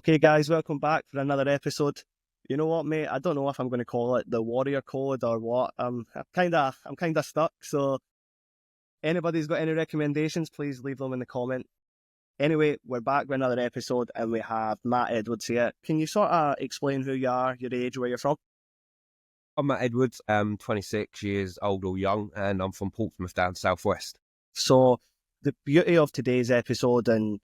Okay, guys, welcome back for another episode. You know what, mate? I don't know if I'm going to call it the Warrior Code or what. I'm kind of stuck. So, anybody's got any recommendations? Please leave them in the comment. Anyway, we're back with another episode, and we have Matt Edwards here. Can you sort of explain who you are, your age, where you're from? I'm Matt Edwards. I'm 26 years old or young, and I'm from Portsmouth down southwest. So, the beauty of today's episode and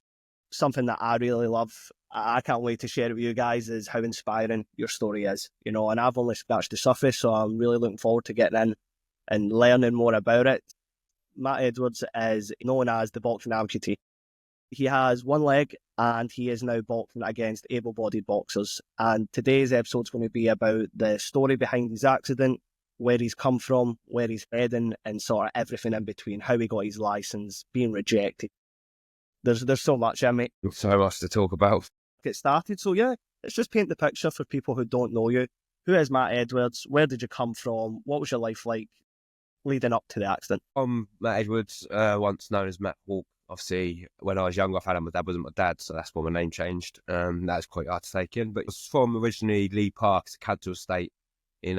something that I really love, I can't wait to share it with you guys, is how inspiring your story is, and I've only scratched the surface, so I'm really looking forward to getting in and learning more about it. Matt Edwards is known as the Boxing Amputee. He has one leg and he is now boxing against able-bodied boxers. And today's episode is going to be about the story behind his accident, where he's come from, where he's heading, and sort of everything in between, how he got his licence, being rejected. There's so much, mate. So much to talk about. Get started. So yeah, let's just paint the picture for people who don't know you. Who is Matt Edwards? Where did you come from? What was your life like leading up to the accident? I'm Matt Edwards, once known as Matt Hawk. Obviously, when I was younger, I found out my dad wasn't my dad, so that's why my name changed. That was quite hard to take in. But it was from originally Lee Park, it's a council estate in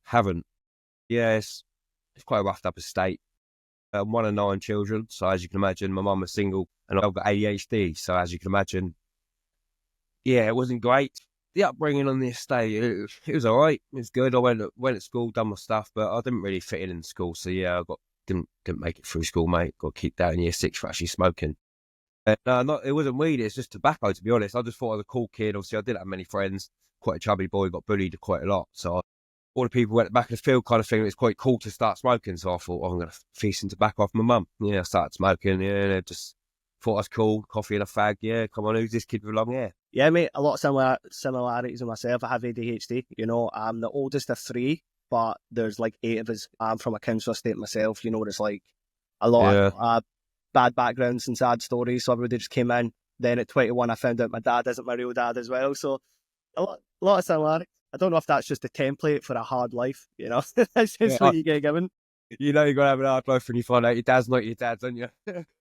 Havant. Yeah, it's quite a roughed up estate. I'm one of 9 children, so as you can imagine, my mum was single, and I've got ADHD, so as you can imagine, yeah, it wasn't great. The upbringing on the estate, it was all right. It was good. I went to school, done my stuff, but I didn't really fit in school, so yeah, didn't make it through school, mate. Got kicked out in year 6 for actually smoking. It wasn't weed, it's just tobacco, to be honest. I just thought I was a cool kid. Obviously, I didn't have many friends. Quite a chubby boy, got bullied quite a lot, so all the people went back in the field kind of thing. It was quite cool to start smoking, so I thought, I'm going to feast some tobacco off my mum. Yeah, I started smoking, yeah, just thought I was cool, coffee and a fag, yeah, come on, who's this kid with long hair? Yeah, mate, a lot of similarities with myself. I have ADHD, I'm the oldest of 3, but there's like 8 of us. I'm from a council estate myself, there's like a lot of bad backgrounds and sad stories, so everybody just came in. Then at 21, I found out my dad isn't my real dad as well, so a lot of similarities. I don't know if that's just a template for a hard life, That's just what you get given. You're going to have a hard life when you find out your dad's not your dad, don't you?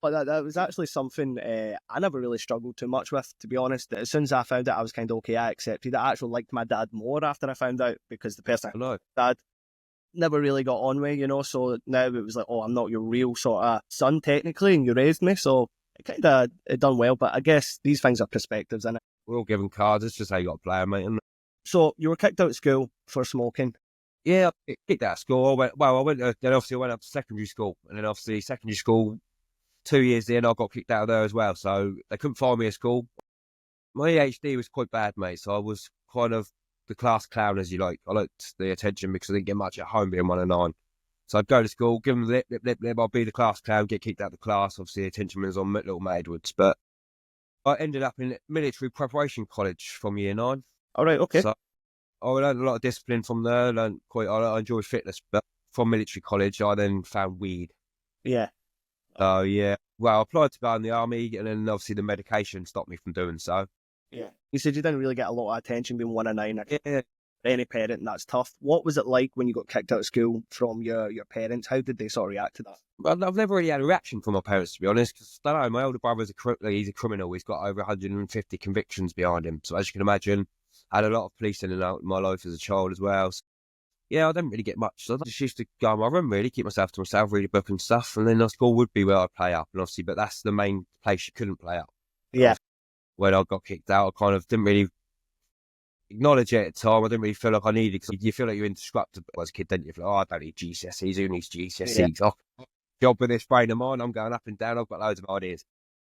But that was actually something I never really struggled too much with, to be honest. As soon as I found out, I was kind of okay, I accepted it. I actually liked my dad more after I found out, because the person dad never really got on with, so now it was like, oh, I'm not your real sort of son technically, and you raised me, so it done well. But I guess these things are perspectives, innit? We're all given cards, it's just how you got to play them, mate, isn't it? So you were kicked out of school for smoking. Yeah, I kicked out of school. Then obviously I went up to secondary school, and then obviously secondary school, 2 years in, I got kicked out of there as well. So they couldn't find me at school. My ADHD was quite bad, mate. So I was kind of the class clown, as you like. I liked the attention because I didn't get much at home being 1 of 9. So I'd go to school, give them the lip. I'd be the class clown, get kicked out of the class. Obviously the attention was on little Matt Edwards. But I ended up in military preparation college from year 9. All right, okay. So I learned a lot of discipline from there. I enjoyed fitness, but from military college, I then found weed. Yeah. So yeah, well, I applied to go in the army, and then obviously the medication stopped me from doing so. Yeah. You said you didn't really get a lot of attention being 1 of 9. Yeah. Any parent, and that's tough. What was it like when you got kicked out of school from your parents? How did they sort of react to that? Well, I've never really had a reaction from my parents, to be honest, because I don't know, my older brother's he's a criminal. He's got over 150 convictions behind him. So as you can imagine, I had a lot of policing in my life as a child as well. So, yeah, I didn't really get much. So I just used to go in my room, really, keep myself to myself, read a book and stuff. And then the school would be where I'd play up, and obviously, but that's the main place you couldn't play up. Yeah. When I got kicked out, I kind of didn't really acknowledge it at the time. I didn't really feel like I needed it, because you feel like you're indestructible as a kid, don't you? You feel like, I don't need GCSEs. Who needs GCSEs? Yeah. Job with this brain of mine, I'm going up and down. I've got loads of ideas.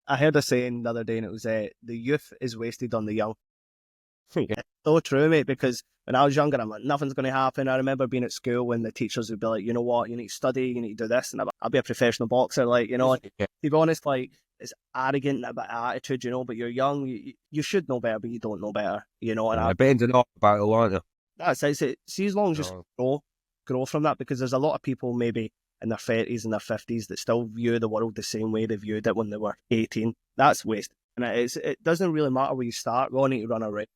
I heard a saying the other day, and it was, the youth is wasted on the young. Yeah. It's so true, mate, because when I was younger, I'm like, nothing's going to happen. I remember being at school when the teachers would be like, you know what, you need to study, you need to do this, and I'll be a professional boxer, yeah. To be honest, it's arrogant about attitude, but you're young, you should know better, but you don't know better, and I've been to know about it, aren't you? That's it. See, as long as you grow from that, because there's a lot of people maybe in their 30s and their 50s that still view the world the same way they viewed it when they were 18. That's wasted. And it doesn't really matter where you start. We all need to run a race.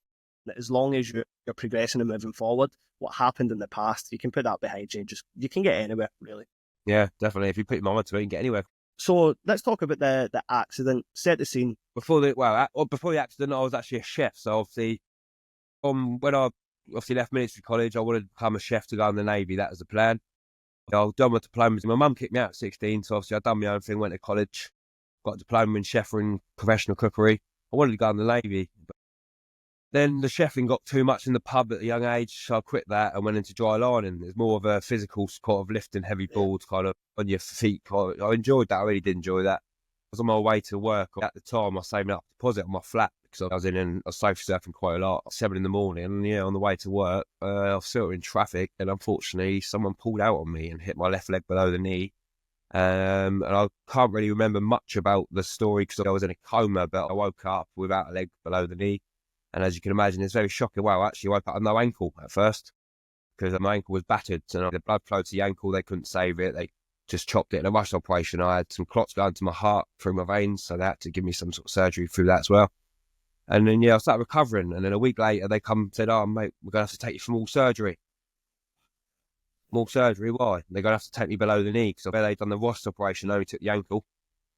As long as you're progressing and moving forward, what happened in the past, you can put that behind you. You can get anywhere, really. Yeah, definitely. If you put your mind to it, you can get anywhere. So let's talk about the accident. Set the scene. Before the accident, I was actually a chef. So obviously, when I obviously left military college, I wanted to become a chef to go in the Navy. That was the plan. I've done my diplomas. My mum kicked me out at 16, so obviously I'd done my own thing, went to college, got a diploma in chef and professional cookery. I wanted to go in the Navy. But then the chefing got too much in the pub at a young age, so I quit that and went into dry lining. It's more of a physical kind of lifting heavy balls kind of on your feet. I enjoyed that. I really did enjoy that. I was on my way to work. At the time, I was saving up a deposit on my flat because I was I was sofa surfing quite a lot. 7 in the morning, and on the way to work, I was still in traffic, and unfortunately, someone pulled out on me and hit my left leg below the knee. And I can't really remember much about the story because I was in a coma, but I woke up without a leg below the knee. And as you can imagine, it's very shocking. Well, actually, I woke up with no ankle at first because my ankle was battered, and the blood flowed to the ankle. They couldn't save it. They just chopped it in a rush operation. I had some clots going to my heart through my veins, so they had to give me some sort of surgery through that as well. And then, I started recovering. And then a week later, they come and said, "Oh, mate, we're going to have to take you for more surgery." More surgery? Why? They're going to have to take me below the knee because they'd done the Ross operation, only took the ankle.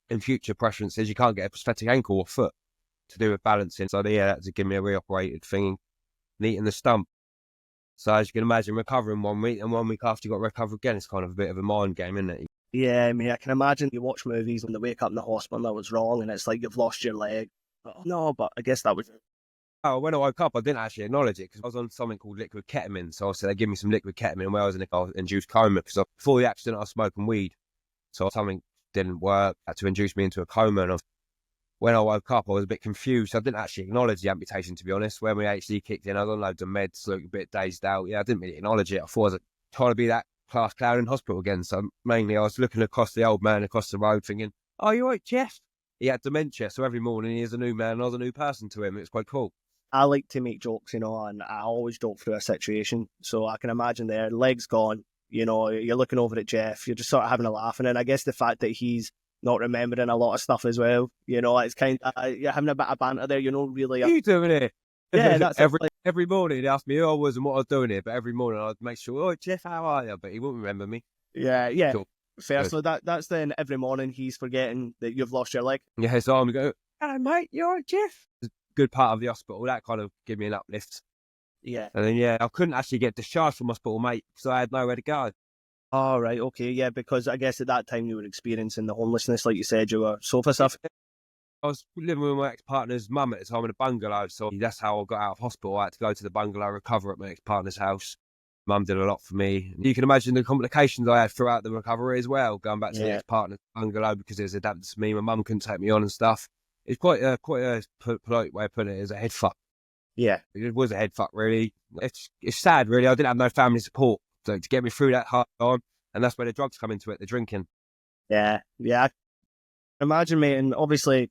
In future preferences, you can't get a prosthetic ankle or foot to do with balancing. So they had to give me a reoperated thing, knee in the stump. So as you can imagine, recovering 1 week, and 1 week after you got to recover again, it's kind of a bit of a mind game, isn't it? Yeah, I mean, I can imagine you watch movies when they wake up in the hospital and that was wrong, and it's like you've lost your leg. Oh, no, but I guess that was... Oh, when I woke up, I didn't actually acknowledge it because I was on something called liquid ketamine. So obviously they give me some liquid ketamine when I was in a induced coma because before the accident I was smoking weed. So something didn't work, had to induce me into a coma. And when I woke up, I was a bit confused. I didn't actually acknowledge the amputation, to be honest. When we actually kicked in, I was on loads of meds, looked a bit dazed out. Yeah, I didn't really acknowledge it. I thought I was trying to be that class clown in hospital again. So mainly I was looking across the old man across the road thinking, "Oh, you all right, Jeff?" He had dementia, so every morning he is a new man and I was a new person to him. It's quite cool. I like to make jokes, and I always joke through a situation. So I can imagine their legs gone, you're looking over at Jeff, you're just sort of having a laugh. And then I guess the fact that he's not remembering a lot of stuff as well, it's kind of, you're having a bit of banter there, really. What are you doing here? Yeah, that's every morning he'd ask me who I was and what I was doing here, but every morning I'd make sure, "Oh, Jeff, how are you?" But he wouldn't remember me. Yeah. Cool. Fair. Good. So that's then every morning he's forgetting that you've lost your leg. Yeah, so I'm going, "Hello, mate, you all right, Jeff?" It's a good part of the hospital. That kind of gave me an uplift. Yeah. And then, I couldn't actually get discharged from hospital, mate, because I had nowhere to go. Oh, right, okay, yeah, because I guess at that time you were experiencing the homelessness, like you said, you were sofa stuff. I was living with my ex-partner's mum at the time in a bungalow, so that's how I got out of hospital. I had to go to the bungalow, recover at my ex-partner's house. Mum did a lot for me. You can imagine the complications I had throughout the recovery as well, going back to the ex-partner's bungalow because it was adapted to me. My mum couldn't take me on and stuff. It's quite a polite way of putting it. It was a head fuck. Yeah. It was a head fuck, really. It's sad, really. I didn't have no family support to get me through that hard time, and that's where the drugs come into it, the drinking. Yeah. Imagine, mate, and obviously,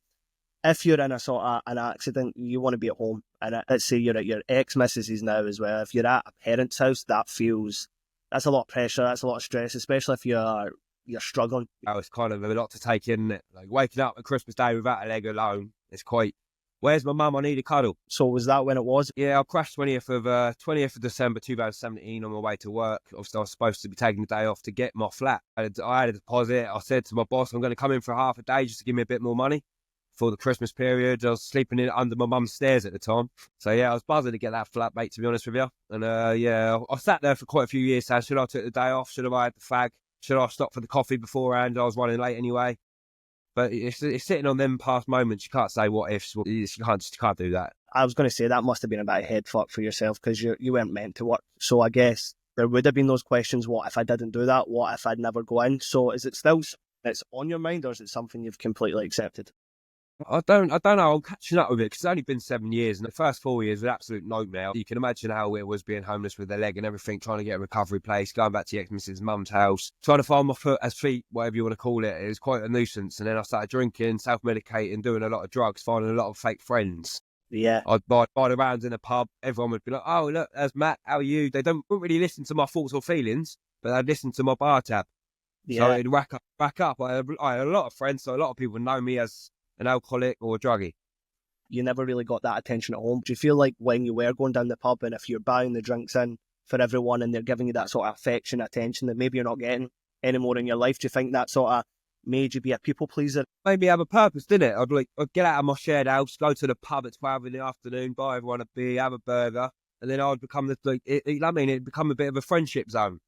if you're in a sort of an accident, you want to be at home. And let's say you're at your ex-missus's now as well. If you're at a parent's house, that's a lot of pressure, that's a lot of stress, especially if you're struggling. It's kind of a lot to take in, isn't it? Like waking up on Christmas Day without a leg alone, it's quite, "Where's my mum? I need a cuddle." So was that when it was? Yeah, I crashed 20th of December 2017 on my way to work. Obviously, I was supposed to be taking the day off to get my flat. I had a deposit. I said to my boss, "I'm going to come in for half a day just to give me a bit more money for the Christmas period." I was sleeping under my mum's stairs at the time. So, I was buzzing to get that flat, mate, to be honest with you. And, I sat there for quite a few years saying, should I take the day off? Should I had the fag? Should I stop for the coffee beforehand? I was running late anyway. But it's sitting on them past moments. You can't say what ifs. You can't do that. I was going to say that must have been a bit of head fuck for yourself because you weren't meant to work. So I guess there would have been those questions. What if I didn't do that? What if I'd never go in? So is it still it's on your mind, or is it something you've completely accepted? I don't know. I'm catching up with it because it's only been 7 years, and the first 4 years were an absolute nightmare. You can imagine how it was being homeless with their leg and everything, trying to get a recovery place, going back to your ex-missus' mum's house, trying to find my feet, whatever you want to call it. It was quite a nuisance. And then I started drinking, self-medicating, doing a lot of drugs, finding a lot of fake friends. Yeah. I'd buy the rounds in a pub. Everyone would be like, "Oh, look, there's Matt. How are you?" They wouldn't really listen to my thoughts or feelings, but they'd listen to my bar tab. Yeah. So it'd rack up. I had a lot of friends, so a lot of people know me as an alcoholic or a druggie. You never really got that attention at home. Do you feel like when you were going down the pub and if you're buying the drinks in for everyone and they're giving you that sort of affection, attention that maybe you're not getting anymore in your life, do you think that sort of made you be a people pleaser? Made me have a purpose, didn't it? I'd get out of my shared house, go to the pub at 12 in the afternoon, buy everyone a beer, have a burger, and then I'd become it'd become a bit of a friendship zone.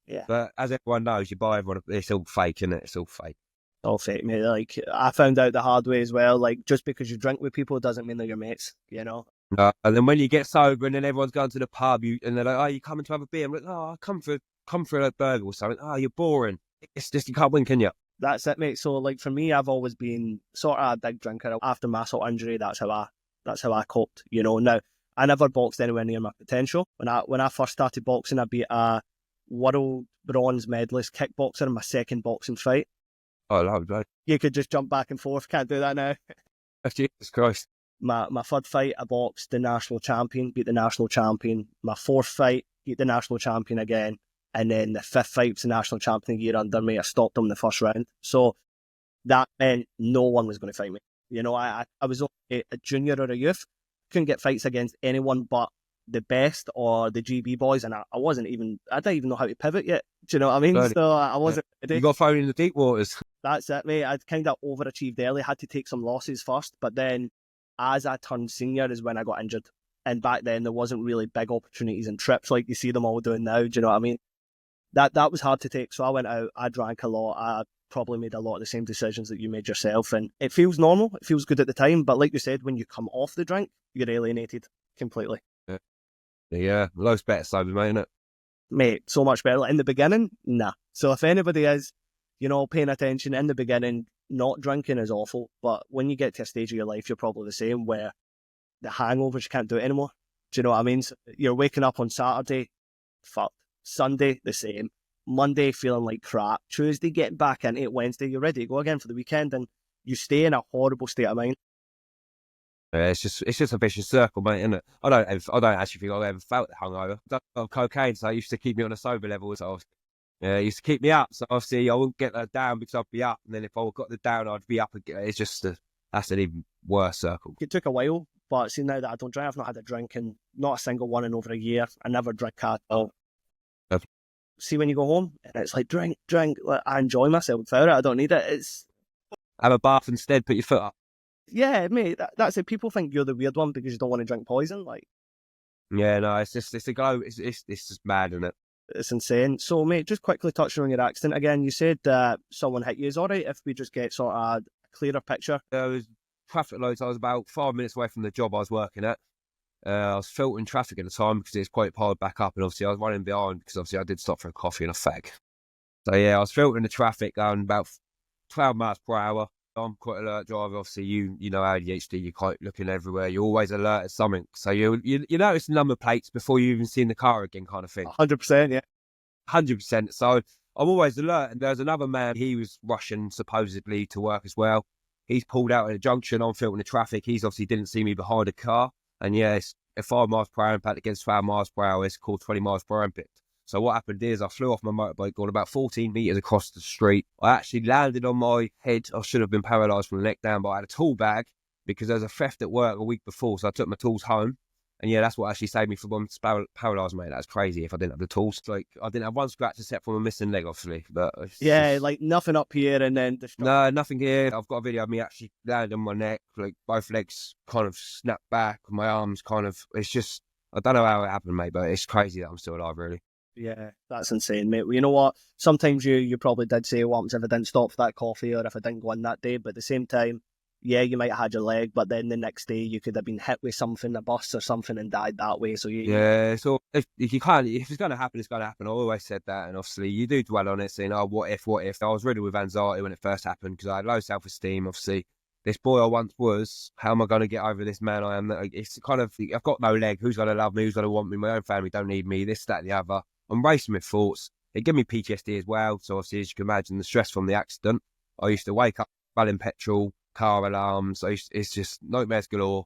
Yeah. But as everyone knows, you buy everyone, it's all fake, isn't it? It's all fake. All fake, mate. Like, I found out the hard way as well. Like, just because you drink with people doesn't mean they're your mates, you know? And then when you get sober and then everyone's going to the pub, and they're like, "Oh, you coming to have a beer?" I'm like, "Oh, I'll come for a burger or something." "Oh, you're boring." It's just, you can't win, can you? That's it, mate. So, like, for me, I've always been sort of a big drinker. After my assault injury, that's how I coped, you know? Now, I never boxed anywhere near my potential. When I first started boxing, I beat a world bronze medalist kickboxer in my second boxing fight. Oh, lovely. You could just jump back and forth. Can't do that now. Jesus Christ. My third fight, I boxed the national champion, beat the national champion. My fourth fight, beat the national champion again. And then the fifth fight was the national champion of the year under me. I stopped him in the first round. So that meant no one was going to fight me. You know, I was only a junior or a youth. Couldn't get fights against anyone but the best or the GB boys. And I didn't even know how to pivot yet. Do you know what I mean? Right. So I wasn't ready. You got thrown in the deep waters. That's it, mate. I'd kind of overachieved early, had to take some losses first. But then as I turned senior is when I got injured. And back then there wasn't really big opportunities and trips like you see them all doing now. Do you know what I mean? That was hard to take. So I went out, I drank a lot. I probably made a lot of the same decisions that you made yourself. And it feels normal. It feels good at the time. But like you said, when you come off the drink, you're alienated completely. Yeah, life's better sober, mate, innit? Mate, so much better. In the beginning, nah. So if anybody is, you know, paying attention in the beginning, not drinking is awful. But when you get to a stage of your life, you're probably the same where the hangovers, you can't do it anymore. Do you know what I mean? So you're waking up on Saturday, fucked. Sunday, the same. Monday, feeling like crap. Tuesday, getting back into it. Wednesday, you're ready to go again for the weekend, and you stay in a horrible state of mind. Yeah, it's just a vicious circle, mate, isn't it? I don't actually think I ever felt hungover. I don't have cocaine, so it used to keep me on a sober level. So it used to keep me up. So obviously I wouldn't get that down because I'd be up, and then if I got the down, I'd be up again. It's just that's an even worse circle. It took a while, but see now that I don't drink, I've not had a drink in not a single one in over a year. I never drink at all. See, when you go home and it's like drink, like, I enjoy myself without it. I don't need it. It's have a bath instead. Put your foot up. Yeah, mate. That's it. People think you're the weird one because you don't want to drink poison. Like, yeah, no, it's a go. It's just mad, isn't it? It's insane. So, mate, just quickly touching on your accident again. You said someone hit you. Is it all right if we just get sort of a clearer picture? There was traffic loads. I was about 5 minutes away from the job I was working at. I was filtering traffic at the time because it's quite piled back up, and obviously I was running behind because obviously I did stop for a coffee and a fag. So yeah, I was filtering the traffic going about 12 miles per hour. I'm quite an alert driver. Obviously, you know ADHD. You're quite looking everywhere. You're always alert at something. So you notice the number plates before you even seen the car again, kind of thing. 100%, yeah. 100%. So I'm always alert. And there's another man. He was rushing supposedly to work as well. He's pulled out at a junction. I'm filtering the traffic. He's obviously didn't see me behind a car. And yeah, it's a 5 miles per hour impact against 12 miles per hour. It's called 20 miles per hour impact. So what happened is I flew off my motorbike, going about 14 metres across the street. I actually landed on my head. I should have been paralysed from the neck down, but I had a tool bag because there was a theft at work a week before. So I took my tools home. And yeah, that's what actually saved me from being paralysed, mate. That's crazy if I didn't have the tools. Like, I didn't have one scratch except from a missing leg, obviously. But yeah, like nothing up here and then... No, nothing here. I've got a video of me actually landing on my neck. Like, both legs kind of snapped back. My arms kind of... It's just... I don't know how it happened, mate, but it's crazy that I'm still alive, really. Yeah, that's insane, mate. Well, you know what? Sometimes you probably did say, what happens if I didn't stop for that coffee or if I didn't go in that day? But at the same time, yeah, you might have had your leg, but then the next day you could have been hit with something, a bus or something, and died that way. So yeah, so if you can't, if it's going to happen, it's going to happen. I always said that, and obviously you do dwell on it, saying, "Oh, what if?" I was riddled with anxiety when it first happened because I had low self-esteem. Obviously, this boy I once was, how am I going to get over this man I am? It's kind of, I've got no leg. Who's going to love me? Who's going to want me? My own family don't need me. This, that, and the other. I'm racing with thoughts. It gave me PTSD as well. So obviously, as you can imagine, the stress from the accident. I used to wake up smelling petrol, car alarms. It's just nightmares galore.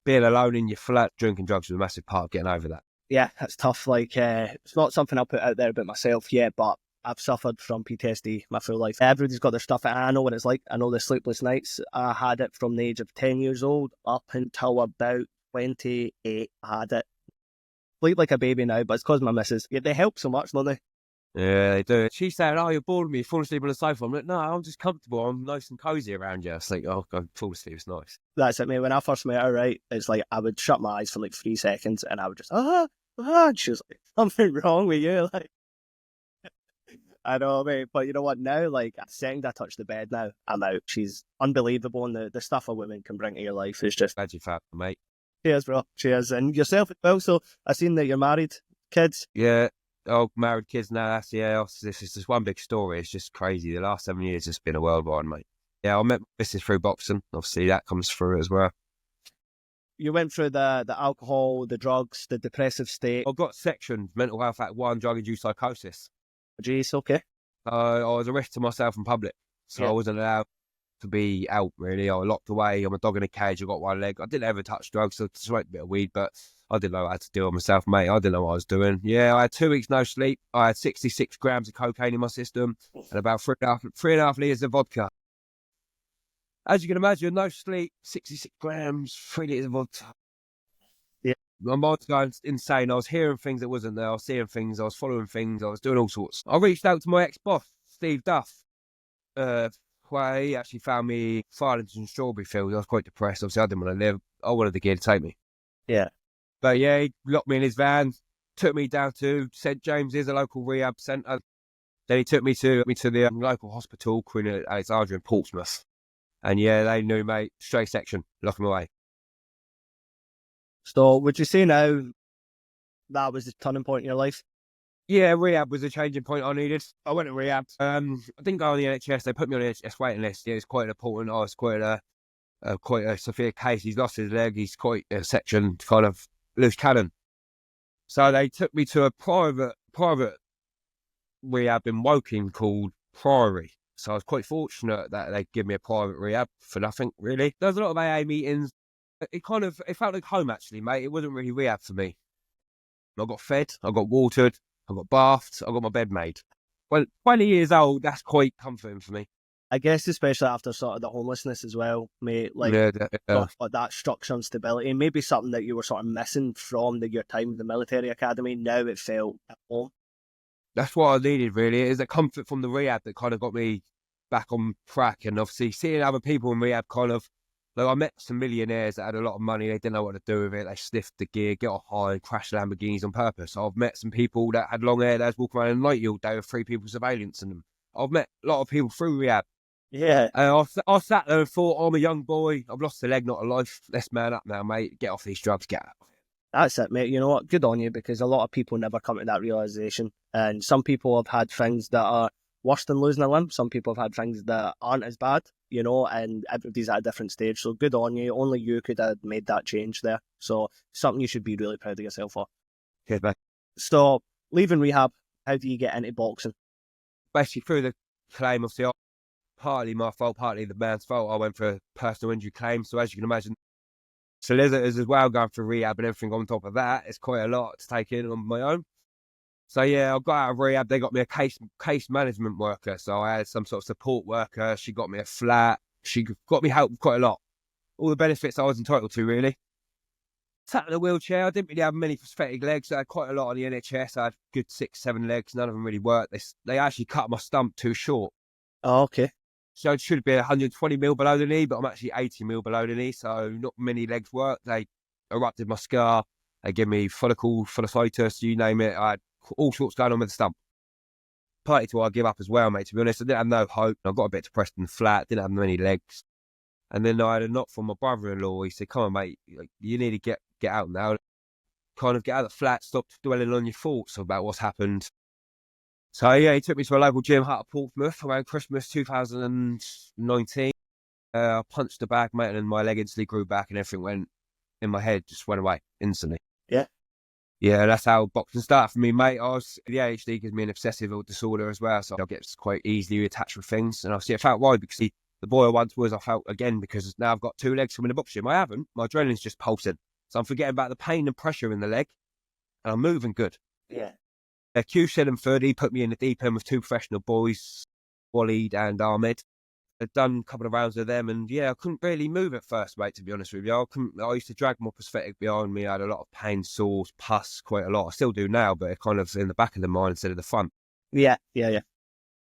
Being alone in your flat, drinking drugs was a massive part of getting over that. Yeah, that's tough. Like, it's not something I'll put out there about myself yet, but I've suffered from PTSD my full life. Everybody's got their stuff, and I know what it's like. I know the sleepless nights. I had it from the age of 10 years old up until about 28. I had it. Sleep like a baby now, but it's because my missus. Yeah, they help so much, don't they? Yeah, they do. She's saying, "Oh, you're bored of me. You're falling asleep on the sofa." I'm like, "No, I'm just comfortable. I'm nice and cozy around you." It's like, "Oh, God, fall asleep. It's nice." That's it, mate. When I first met her, right, it's like I would shut my eyes for like 3 seconds and I would just, and she was like, something wrong with you. Like, I know, mate. But you know what? Now, like, the second I touch the bed now, I'm out. She's unbelievable. And the stuff a woman can bring to your life is just, Glad you found me, mate. cheers, bro. Cheers. And yourself as well. So I seen that you're married, kids. Yeah. Oh, married, kids now. That's, yeah, this is just one big story. It's just crazy. The last 7 years has been a whirlwind, mate. Yeah, I met my missus through boxing. Obviously, that comes through as well. You went through the alcohol, the drugs, the depressive state. I got sectioned, Mental Health Act 1, drug-induced psychosis. Jeez, okay. I was arrested myself in public, so I wasn't allowed to be out, really. I was locked away. I'm a dog in a cage. I got one leg. I didn't ever touch drugs. I smoked a bit of weed, but I didn't know how to deal with myself, mate. I didn't know what I was doing. Yeah, I had 2 weeks no sleep. I had 66 grams of cocaine in my system and about 3.5 litres of vodka. As you can imagine, no sleep, 66 grams, 3 litres of vodka. Yeah. My mind's going insane. I was hearing things that wasn't there. I was seeing things. I was following things. I was doing all sorts. I reached out to my ex-boss, Steve Duff. Where he actually found me violence in Strawberry Fields. I was quite depressed. Obviously, I didn't want to live. I wanted the gear to take me. Yeah. But yeah, he locked me in his van, took me down to St James's, a local rehab centre. Then he took me to the local hospital, Queen Alexandra in Portsmouth. And yeah, they knew, mate, straight section, lock him away. So would you say now that was the turning point in your life? Yeah, rehab was a changing point I needed. I went to rehab. I didn't go on the NHS. They put me on the NHS waiting list. Yeah, it's quite important. I was quite a severe case. He's lost his leg. He's quite a section, kind of loose cannon. So they took me to a private rehab in Woking called Priory. So I was quite fortunate that they give me a private rehab for nothing, really. There was a lot of AA meetings. It felt like home, actually, mate. It wasn't really rehab for me. I got fed, I got watered, I got bathed, I got my bed made. Well, 20 years old, that's quite comforting for me. I guess especially after sort of the homelessness as well, mate, like, like that structure and stability, maybe something that you were sort of missing from your time in the military academy. Now it felt at home. That's what I needed, really. It is a comfort from the rehab that kind of got me back on track. And obviously seeing other people in rehab I met some millionaires that had a lot of money. They didn't know what to do with it. They sniffed the gear, get on high and crash Lamborghinis on purpose. I've met some people that had long hair that was walking around in night all day with 3 people surveillance in them. I've met a lot of people through rehab. Yeah. I sat there and thought, I'm a young boy. I've lost a leg, not a life. Let's man up now, mate. Get off these drugs, get out. That's it, mate. You know what? Good on you, because a lot of people never come to that realisation. And some people have had things that are worse than losing a limb. Some people have had things that aren't as bad, you know, and everybody's at a different stage. So good on you. Only you could have made that change there. So something you should be really proud of yourself for. Cheers, mate. So leaving rehab, how do you get into boxing? Basically through the claim, obviously, partly my fault, partly the man's fault. I went for a personal injury claim. So as you can imagine, solicitors as well going for rehab and everything on top of that. It's quite a lot to take in on my own. So yeah, I got out of rehab. They got me a case management worker. So I had some sort of support worker. She got me a flat. She got me help quite a lot. All the benefits I was entitled to, really. Sat in a wheelchair. I didn't really have many prosthetic legs. I had quite a lot on the NHS. I had good 6, 7 legs. None of them really worked. They actually cut my stump too short. Oh, okay. So it should be 120 mil below the knee, but I'm actually 80 mil below the knee. So not many legs work. They erupted my scar. They gave me folliculitis, you name it. I had all sorts going on with the stump. Partly to why I give up as well, mate. To be honest, I didn't have no hope. I got a bit depressed and flat. Didn't have many legs. And then I had a knock from my brother-in-law. He said, "Come on, mate. You need to get out now. Kind of get out of the flat. Stop dwelling on your thoughts about what's happened." So yeah, he took me to a local gym out of Portsmouth around Christmas 2019. I punched the bag, mate, and my leg instantly grew back, and everything went in my head, just went away instantly. Yeah. Yeah, that's how boxing started for me, mate. The ADHD gives me an obsessive disorder as well, so I get quite easily attached with things. And obviously, I felt right because the boy I once was, I felt again because now I've got 2 legs from in the boxing gym. I haven't. My adrenaline's just pulsing, so I'm forgetting about the pain and pressure in the leg, and I'm moving good. Yeah. Q730 put me in the deep end with 2 professional boys, Waleed and Ahmed. I'd done a couple of rounds with them, and yeah, I couldn't really move at first, mate, to be honest with you. I used to drag my prosthetic behind me. I had a lot of pain, sores, pus, quite a lot. I still do now, but it kind of in the back of the mind instead of the front. Yeah, yeah.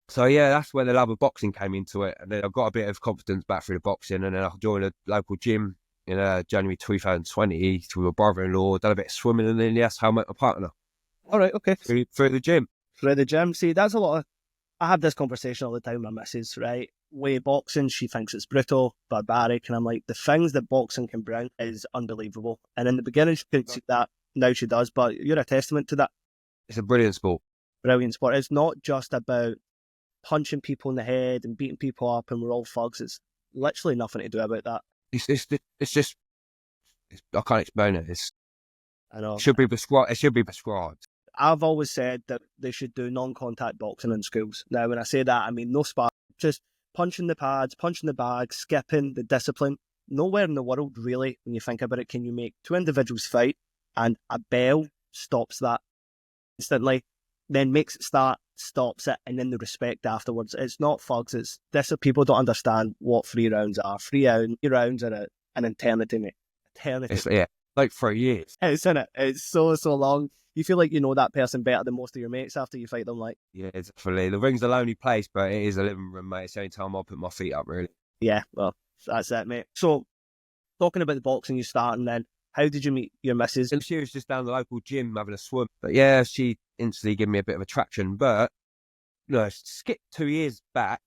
So yeah, that's where the love of boxing came into it, and then I got a bit of confidence back through the boxing, and then I joined a local gym in January 2020 with my brother-in-law. Done a bit of swimming, and then that's how I met my partner All right, okay. through the gym. Through the gym. See, that's a lot of. I have this conversation all the time with my missus, right? Way boxing, she thinks it's brutal, barbaric, and I'm like, the things that boxing can bring is unbelievable. And in the beginning, she couldn't see that. Now she does, but you're a testament to that. It's a brilliant sport. Brilliant sport. It's not just about punching people in the head and beating people up and we're all thugs. It's literally nothing to do about that. It's just I can't explain it. I know. It should be prescribed. It should be prescribed. I've always said that they should do non-contact boxing in schools. Now, when I say that, I mean no sparring, just punching the pads, punching the bag, skipping, the discipline. Nowhere in the world, really, when you think about it, can you make two individuals fight and a bell stops that instantly, then makes it start, stops it, and then the respect afterwards. It's not thugs. It's this. People don't understand what 3 rounds are. 3 rounds are an eternity, mate. Eternity. It's like 3 years. It's in it. It's so long. You feel like you know that person better than most of your mates after you fight them. Like, Yeah, definitely. The ring's a lonely place, but it is a living room, mate. It's the only time I'll put my feet up, really. yeah, well, that's it, mate. So, talking about the boxing you starting then, how did you meet your missus? And she was just down the local gym having a swim. But yeah, she instantly gave me a bit of attraction. But, skip 2 years back,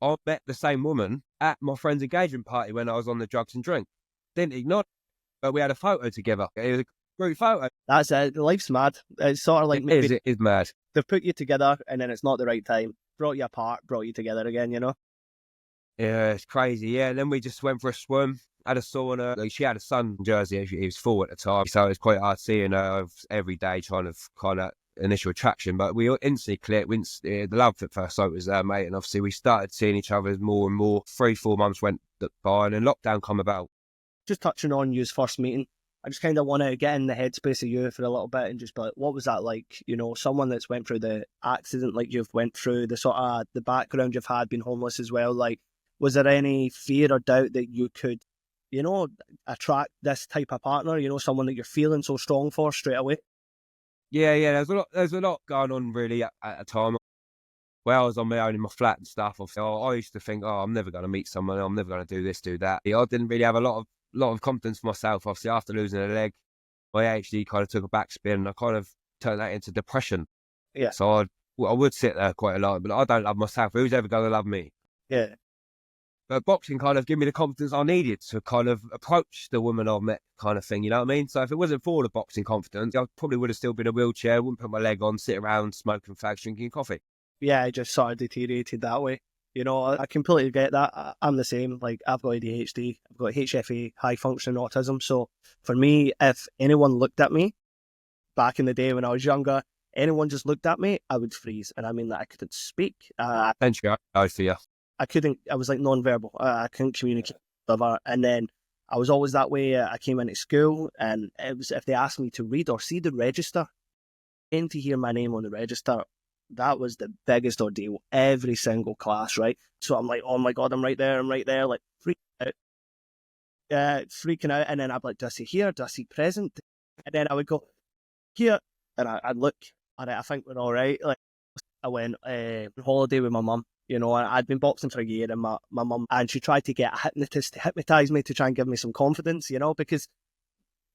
I met the same woman at my friend's engagement party when I was on the drugs and drink. Didn't ignore it, but we had a photo together. It was a group photo. That's it. Life's mad. It's sort of like maybe It is mad. they've put you together and then it's not the right time. Brought you apart, brought you together again, you know? Yeah, it's crazy. Yeah, and then we just went for a swim, had a sauna. Like, she had a son jersey, he was full at the time. So it was quite hard seeing her every day trying to kind of initial attraction. But we instantly clicked. The love at first sight was there, mate. And obviously we started seeing each other more and more. 3-4 months went by and then lockdown come about. Just touching on you's first meeting, I just kind of want to get in the headspace of you for a little bit and just be like, what was that like? You know, someone that's went through the accident like you've went through, the sort of the background you've had, been homeless as well. Like, was there any fear or doubt that you could, attract this type of partner? You know, someone that you're feeling so strong for straight away? Yeah, there's a lot going on really at a time. Where I was on my own in my flat and stuff, I used to think, I'm never going to meet someone, I'm never going to do this, do that. I didn't really have a lot of confidence for myself. Obviously, after losing a leg, I actually kind of took a backspin and I kind of turned that into depression. Yeah. So I would sit there quite a lot, but I don't love myself. Who's ever going to love me? Yeah. But boxing kind of gave me the confidence I needed to kind of approach the woman I met kind of thing, you know what I mean? So if it wasn't for the boxing confidence, I probably would have still been in a wheelchair, wouldn't put my leg on, sit around smoking fags, drinking coffee. Yeah, I just sort of deteriorated that way. You know, I completely get that. I'm the same. Like, I've got ADHD, I've got HFA, high functioning autism. So for me, if anyone looked at me back in the day when I was younger, anyone just looked at me, I would freeze. And I mean that I couldn't speak. Thank you. I for you. I was like non-verbal. I couldn't communicate. And then I was always that way. I came into school and it was, if they asked me to read or see the register, and to hear my name on the register, that was the biggest ordeal every single class, right? So I'm like, oh my God, I'm right there, like freaking out. Freaking out. And then I'd be like, do I see here? Do I see present? And then I would go here and I'd look, all right, I think we're all right. Like, I went on holiday with my mum. You know, I'd been boxing for a year and my mum, and she tried to get a hypnotist to hypnotise me to try and give me some confidence, you know, because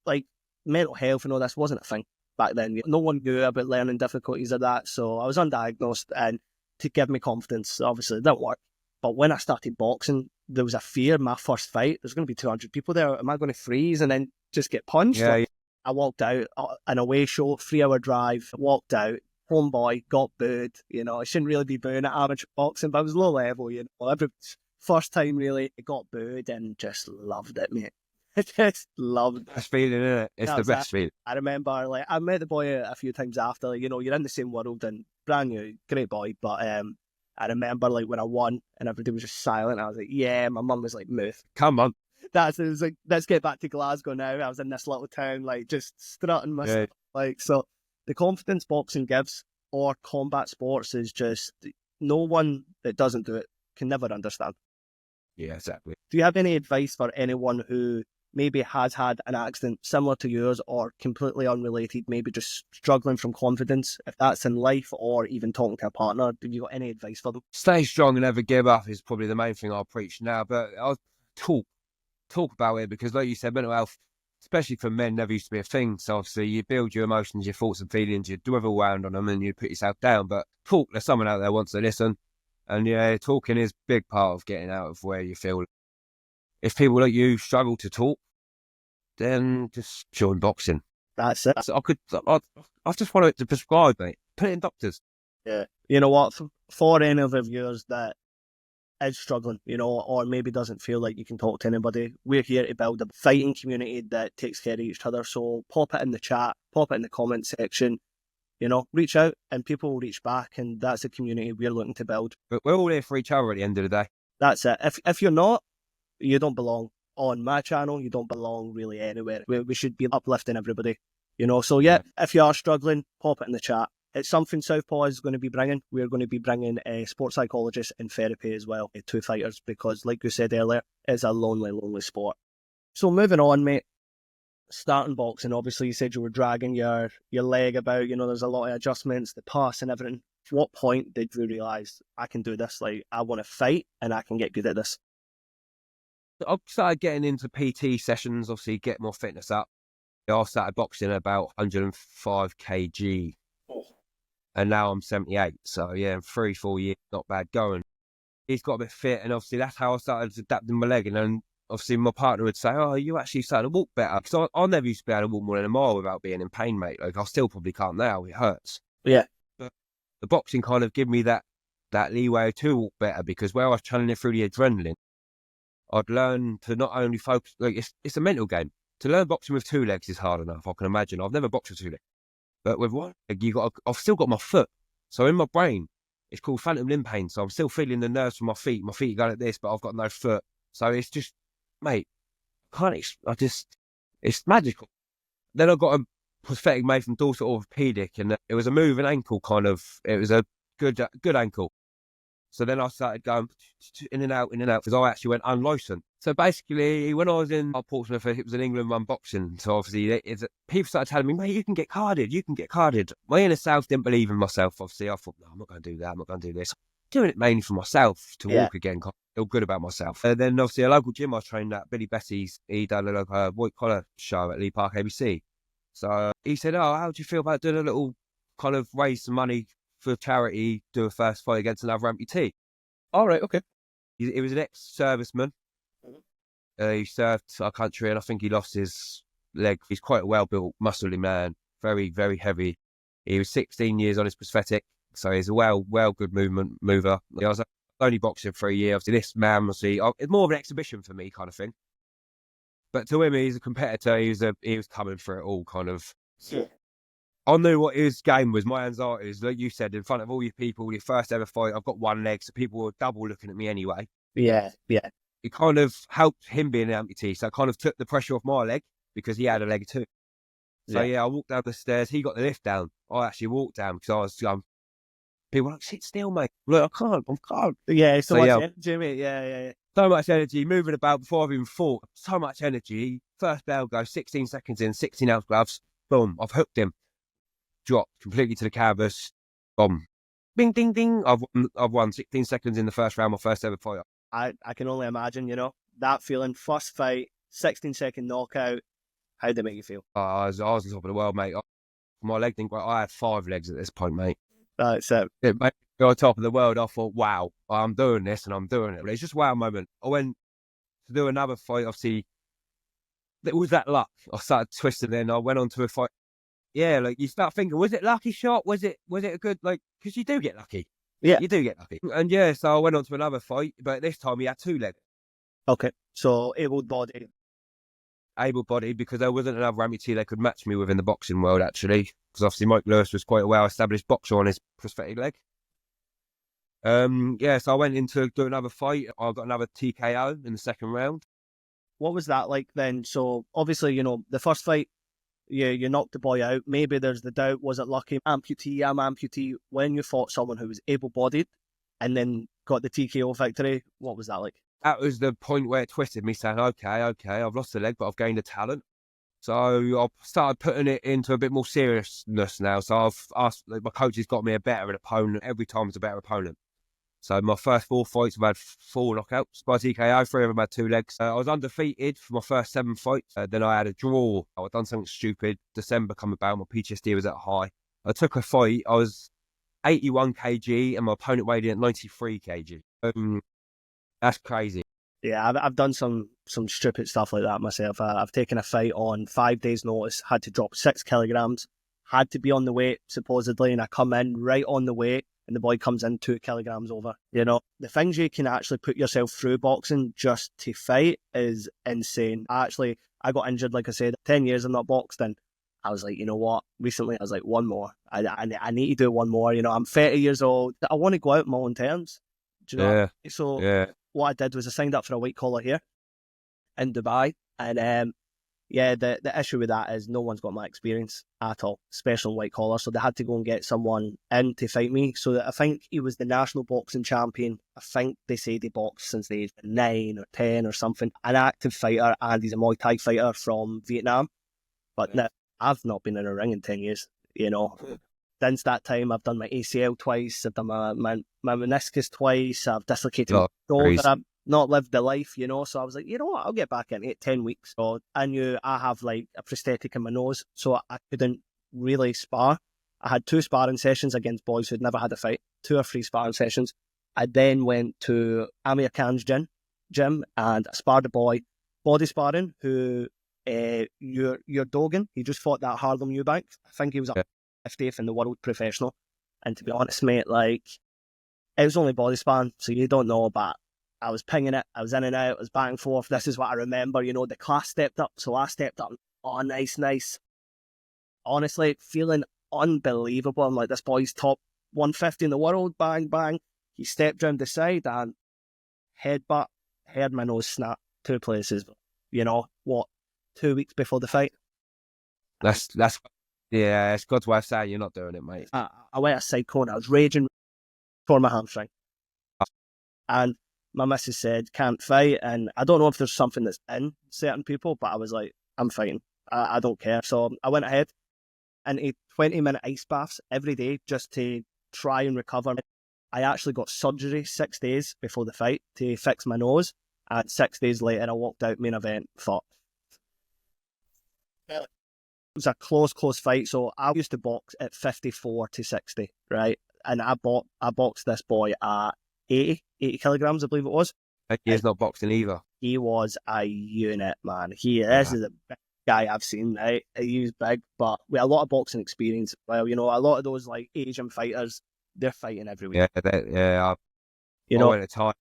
like mental health and all this wasn't a thing back then. No one knew about learning difficulties of that. So I was undiagnosed, and to give me confidence, obviously it didn't work. But when I started boxing, there was a fear. My first fight, there's going to be 200 people there. Am I going to freeze and then just get punched? Yeah. I walked out, an away show, 3-hour drive, walked out. Homeboy got booed. You know, I shouldn't really be booing at amateur boxing, but it was low level. You know, every first time really, it got booed and just loved it, mate. I just loved it. Best feeling, isn't it? It's the best feeling. I remember, like, I met the boy a few times after. Like, you know, you're in the same world and brand new, great boy. But I remember, like, when I won and everybody was just silent. I was like, yeah. My mum was like, move. Come on. It was like, let's get back to Glasgow now. I was in this little town, like, just strutting myself. Yeah. Like, so. The confidence boxing gives, or combat sports, is just no one that doesn't do it can never understand. Yeah, exactly. Do you have any advice for anyone who maybe has had an accident similar to yours or completely unrelated, maybe just struggling from confidence, if that's in life or even talking to a partner, have you got any advice for them? Stay strong and never give up is probably the main thing I'll preach now. But I'll talk about it, because like you said, mental health, especially for men, never used to be a thing. So obviously you build your emotions, your thoughts and feelings, you dwell around on them and you put yourself down. But talk, there's someone out there wants to listen. And yeah, talking is a big part of getting out of where you feel. If people like you struggle to talk, then just join boxing. That's it. So I just want it to prescribe, mate. Put it in doctors. Yeah. You know what? For any of the viewers that is struggling, you know, or maybe doesn't feel like you can talk to anybody, we're here to build a fighting community that takes care of each other. So pop it in the chat, pop it in the comment section, you know, reach out and people will reach back, and that's a community we're looking to build. But we're all here for each other at the end of the day. That's it. If you're not, you don't belong on my channel. You don't belong really anywhere. We should be uplifting everybody, you know. So yeah, if you are struggling, pop it in the chat. It's something Southpaw is going to be bringing. We're going to be bringing a sports psychologist and therapy as well to fighters, because like you said earlier, it's a lonely, lonely sport. So moving on, mate. Starting boxing, obviously you said you were dragging your leg about, you know, there's a lot of adjustments, the pass and everything. What point did you realise, I can do this, like I want to fight and I can get good at this? I started getting into PT sessions, obviously get more fitness up. I started boxing at about 105 kg. And now I'm 78. So yeah, in 3-4 years, not bad going. He's got a bit fit, and obviously that's how I started adapting my leg. And then obviously my partner would say, "Oh, you actually started to walk better." Because I never used to be able to walk more than a mile without being in pain, mate. Like I still probably can't now. It hurts. Yeah. But the boxing kind of gave me that leeway to walk better, because where I was channeling through the adrenaline, I'd learn to not only focus. Like it's a mental game. To learn boxing with 2 legs is hard enough. I can imagine. I've never boxed with 2 legs. But with one leg, I've still got my foot. So in my brain, it's called phantom limb pain. So I'm still feeling the nerves from my feet. My feet are going like this, but I've got no foot. So it's just, mate, it's magical. Then I got a prosthetic made from Dorset Orthopedic, and it was a moving ankle it was a good ankle. So then I started going in and out, because I actually went unlicensed. So basically, when I was in Portsmouth, it was an England-run boxing. So obviously, people started telling me, mate, you can get carded. My inner self didn't believe in myself. Obviously, I thought, no, I'm not going to do that. I'm not going to do this. I'm doing it mainly for myself, to walk again. I feel good about myself. And then obviously, a local gym I trained at, Billy Betty's, he done a white collar show at Lee Park ABC. So he said, oh, how do you feel about doing a little kind of raise some money for charity, do a first fight against another amputee? All right, okay. He was an ex-serviceman. He served our country, and I think he lost his leg. He's quite a well-built, muscly man, very, very heavy. He was 16 years on his prosthetic, so he's a good mover. I was only boxing for a year. Obviously, this man was it's more of an exhibition for me, kind of thing. But to him, he's a competitor. He was coming for it all, kind of. Yeah. I knew what his game was. My anxiety is, like you said, in front of all your people, your first ever fight. I've got 1 leg, so people were double looking at me anyway. Yeah. It kind of helped him being an amputee, so I kind of took the pressure off my leg, because he had a leg too. So yeah, I walked down the stairs. He got the lift down. I actually walked down, because I was people were like, sit still, mate. I'm like, I can't. Yeah, so much energy, mate. Yeah. So much energy, moving about before I've even fought. So much energy. First bell goes, 16 seconds in, 16-ounce gloves. Boom, I've hooked him. Dropped completely to the canvas. Boom. Bing, ding, ding. I've won 16 seconds in the first round, my first ever fight. I can only imagine, you know, that feeling, first fight, 16-second knockout. How did it make you feel? I was on top of the world, mate. My leg didn't grow. I had 5 legs at this point, mate. That's it. It made me on top of the world. I thought, wow, I'm doing this and I'm doing it. But it's just a wow moment. I went to do another fight, obviously. It was that luck. I started twisting, then I went on to a fight. Yeah, like you start thinking, was it lucky shot? Was it a good, like, because you do get lucky. Yeah. You do get lucky. And yeah, so I went on to another fight, but this time he had 2 legs. Okay, so able-bodied. Able-bodied, because there wasn't another amputee that could match me within the boxing world, actually. Because obviously Mike Lewis was quite a well-established boxer on his prosthetic leg. Yeah, so I went in to do another fight. I got another TKO in the second round. What was that like then? So obviously, you know, the first fight, you knocked the boy out. Maybe there's the doubt, was it lucky? I'm amputee. When you fought someone who was able-bodied and then got the TKO victory, what was that like? that was the point where it twisted me, saying, okay, I've lost the leg, but I've gained the talent. So I've started putting it into a bit more seriousness now. So I've asked, my coach has got me a better opponent. Every time it's a better opponent. So my first 4 fights, I've had 4 knockouts by TKO. 3 of them had 2 legs. I was undefeated for my first 7 fights. Then I had a draw. I'd done something stupid. December come about. My PTSD was at high. I took a fight. I was 81 kg and my opponent weighed in at 93 kg. That's crazy. Yeah, I've done some stupid stuff like that myself. I've taken a fight on 5 days' notice, had to drop 6 kilograms, had to be on the weight supposedly, and I come in right on the weight, and the boy comes in 2 kilograms over. You know, the things you can actually put yourself through boxing just to fight is insane. I got injured, like I said, 10 years I've not boxed, and I was like, you know what? Recently, I was like, one more. I need to do one more. You know, I'm 30 years old. I want to go out on my own terms. Do you know? Yeah. So what I did was I signed up for a white collar here in Dubai, and the issue with that is no one's got my experience at all, especially in white collar. So they had to go and get someone in to fight me. So I think he was the national boxing champion. I think they say he boxed since the age of 9 or 10 or something. An active fighter, and he's a Muay Thai fighter from Vietnam. But now, I've not been in a ring in 10 years, you know. Since that time, I've done my ACL twice, I've done my meniscus twice, I've dislocated my shoulder, I've not lived the life, you know. So I was like, you know what, I'll get back in it. 10 weeks. So I knew I have like a prosthetic in my nose, so I couldn't really spar. I had 2 sparring sessions against boys who'd never had a fight, 2 or 3 sparring sessions. I then went to Amir Khan's gym and I sparred a boy, body sparring, who your Dogan, he just fought that Harlem Eubank. I think he was up 50th in the world professional. And to be honest, mate, like, it was only body sparring, so you don't know, but I was pinging it, I was in and out, I was back and forth. This is what I remember, you know. The class stepped up, so I stepped up. Oh, nice. Honestly, feeling unbelievable. I'm like, this boy's top 150 in the world, bang. He stepped round the side and headbutt, heard my nose snap 2 places, you know, 2 weeks before the fight. That's yeah, it's God's way of saying you're not doing it, mate. I went a side corner. I was raging for my hamstring. And my missus said, can't fight. And I don't know if there's something that's in certain people, but I was like, I'm fighting. I don't care. So I went ahead into 20-minute ice baths every day just to try and recover. I actually got surgery 6 days before the fight to fix my nose. And 6 days later, I walked out main event, thought, it was a close fight. So I used to box at 54 to 60, right? And I boxed this boy at 80 kilograms, I believe it was. He's not boxing either. He was a unit, man. This is a big guy I've seen, right? He was big, but with a lot of boxing experience. Well, you know, a lot of those like Asian fighters, they're fighting every week. I went to Thai,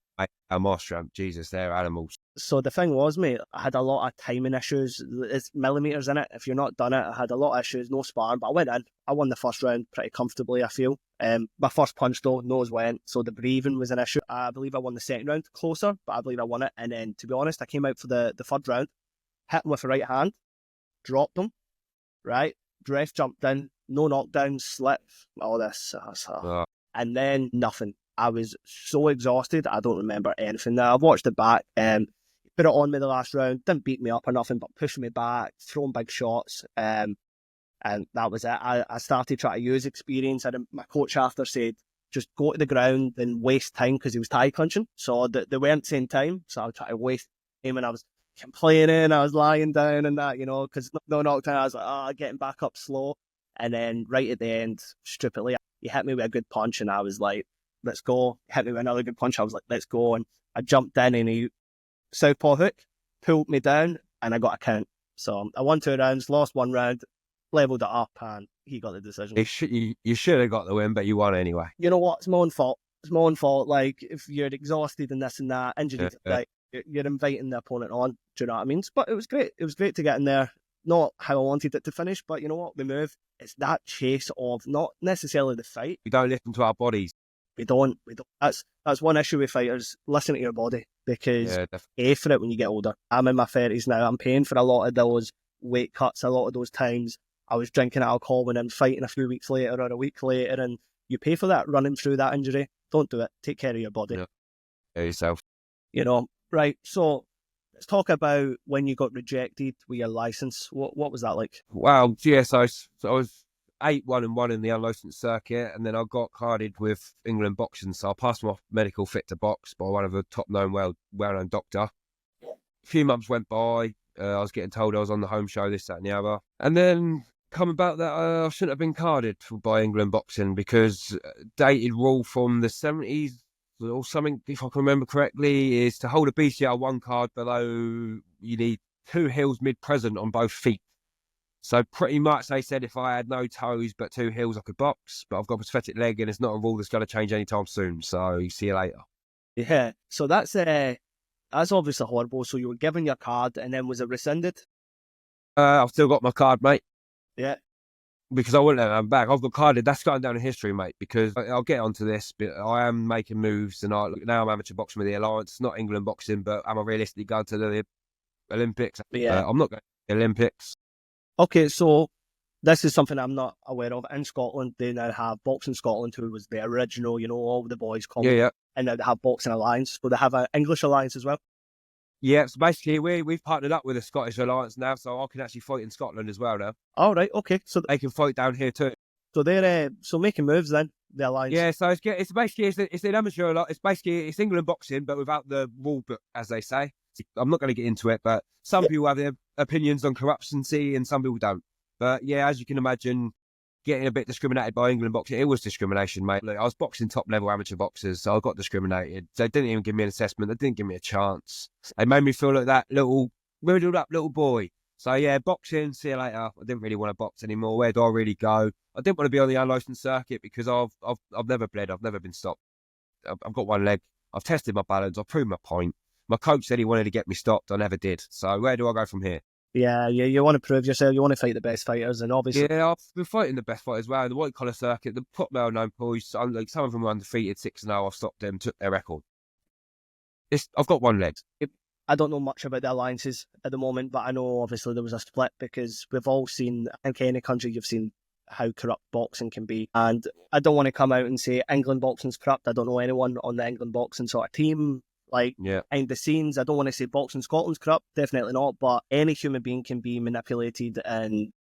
I'm Austrian. Jesus, they're animals. So the thing was, mate, I had a lot of timing issues. It's millimetres in it. If you're not done it, I had a lot of issues, no sparring, but I went in. I won the first round pretty comfortably, I feel. My first punch, though, nose went, so the breathing was an issue. I believe I won the second round, closer, but I believe I won it. And then, to be honest, I came out for the third round, hit him with the right hand, dropped him, right? Ref jumped in, no knockdown, slip, all this. And then nothing. I was so exhausted, I don't remember anything. Now, I've watched it back, put it on me the last round, didn't beat me up or nothing, but pushed me back, throwing big shots, and that was it. I started trying to use experience, and my coach after said, just go to the ground and waste time, because he was Thai punching, so they weren't saying time, so I was trying to waste time, and I was complaining, I was lying down and that, you know, because no knockdown. I was like, getting back up slow, and then right at the end, stupidly, he hit me with a good punch, and I was like, let's go. Hit me with another good punch. I was like, let's go. And I jumped in and he Southpaw hook, pulled me down, and I got a count. So I won 2 rounds, lost 1 round, leveled it up, and he got the decision. You should have got the win, but you won anyway. You know what? It's my own fault. It's my own fault. Like, if you're exhausted and this and that, injuries, like, you're inviting the opponent on. Do you know what I mean? But it was great. It was great to get in there. Not how I wanted it to finish, but you know what? We move. It's that chase of not necessarily the fight. We don't listen to our bodies. We don't. That's one issue with fighters. Listen to your body, because pay for it when you get older. I'm in my 30s now. I'm paying for a lot of those weight cuts. A lot of those times I was drinking alcohol when I'm fighting a few weeks later or a week later, and you pay for that running through that injury. Don't do it. Take care of your body. Yeah, yourself. You know, Right. So let's talk about when you got rejected with your license. What was that like? Well, yeah, so I was 8-1-1 in the unlicensed circuit, and then I got carded with England boxing. So I passed my medical fit to box by one of the top known, well-known doctor. A few months went by. I was getting told I was on the home show, this, that, and the other. And then come about that I shouldn't have been carded by England boxing because dated rule from the 70s or something, if I can remember correctly, is to hold a BCR 1 card below, you need 2 heels mid-present on both feet. So pretty much they said if I had no toes but 2 heels, I could box. But I've got a prosthetic leg and it's not a rule that's going to change anytime soon. So see you later. Yeah. So that's obviously horrible. So you were given your card and then was it rescinded? I've still got my card, mate. Yeah. Because I wouldn't let them back. I've got carded. That's going down in history, mate. Because I'll get onto this, but I am making moves, and now I'm amateur boxing with the Alliance, not England boxing. But am I realistically going to the Olympics? Yeah. I'm not going to the Olympics. Okay, so this is something I'm not aware of. In Scotland, they now have Boxing Scotland, who was the original, all the boys come. Yeah. And now they have Boxing Alliance. So they have an English Alliance as well. Yeah, so basically we've partnered up with the Scottish Alliance now, so I can actually fight in Scotland as well now. All right, okay. So they can fight down here too. So they're making moves then, the Alliance. Yeah, so it's basically it's an amateur lot. It's England boxing, but without the rule book, as they say. I'm not going to get into it, but some people have their opinions on corruption, and some people don't. But yeah, as you can imagine, getting a bit discriminated by England boxing, it was discrimination, mate. Look, I was boxing top level amateur boxers, so I got discriminated. They didn't even give me an assessment. They didn't give me a chance. They made me feel like that little riddled up little boy. So yeah, boxing, see you later. I didn't really want to box anymore. Where do I really go? I didn't want to be on the unlicensed circuit because I've never bled. I've never been stopped. I've got one leg. I've tested my balance. I've proved my point. My coach said he wanted to get me stopped. I never did. So where do I go from here? Yeah, you want to prove yourself. You want to fight the best fighters, and obviously, yeah, I've been fighting the best fighters as well. The white collar circuit, the top well-known boys. Like some of them were undefeated 6-0. I've stopped them, took their record. I've got one leg. I don't know much about the alliances at the moment, but I know obviously there was a split because we've all seen, I think any country you've seen how corrupt boxing can be. And I don't want to come out and say England boxing's corrupt. I don't know anyone on the England boxing sort of team. Behind the scenes, I don't want to say Boxing Scotland's corrupt, definitely not, but any human being can be manipulated and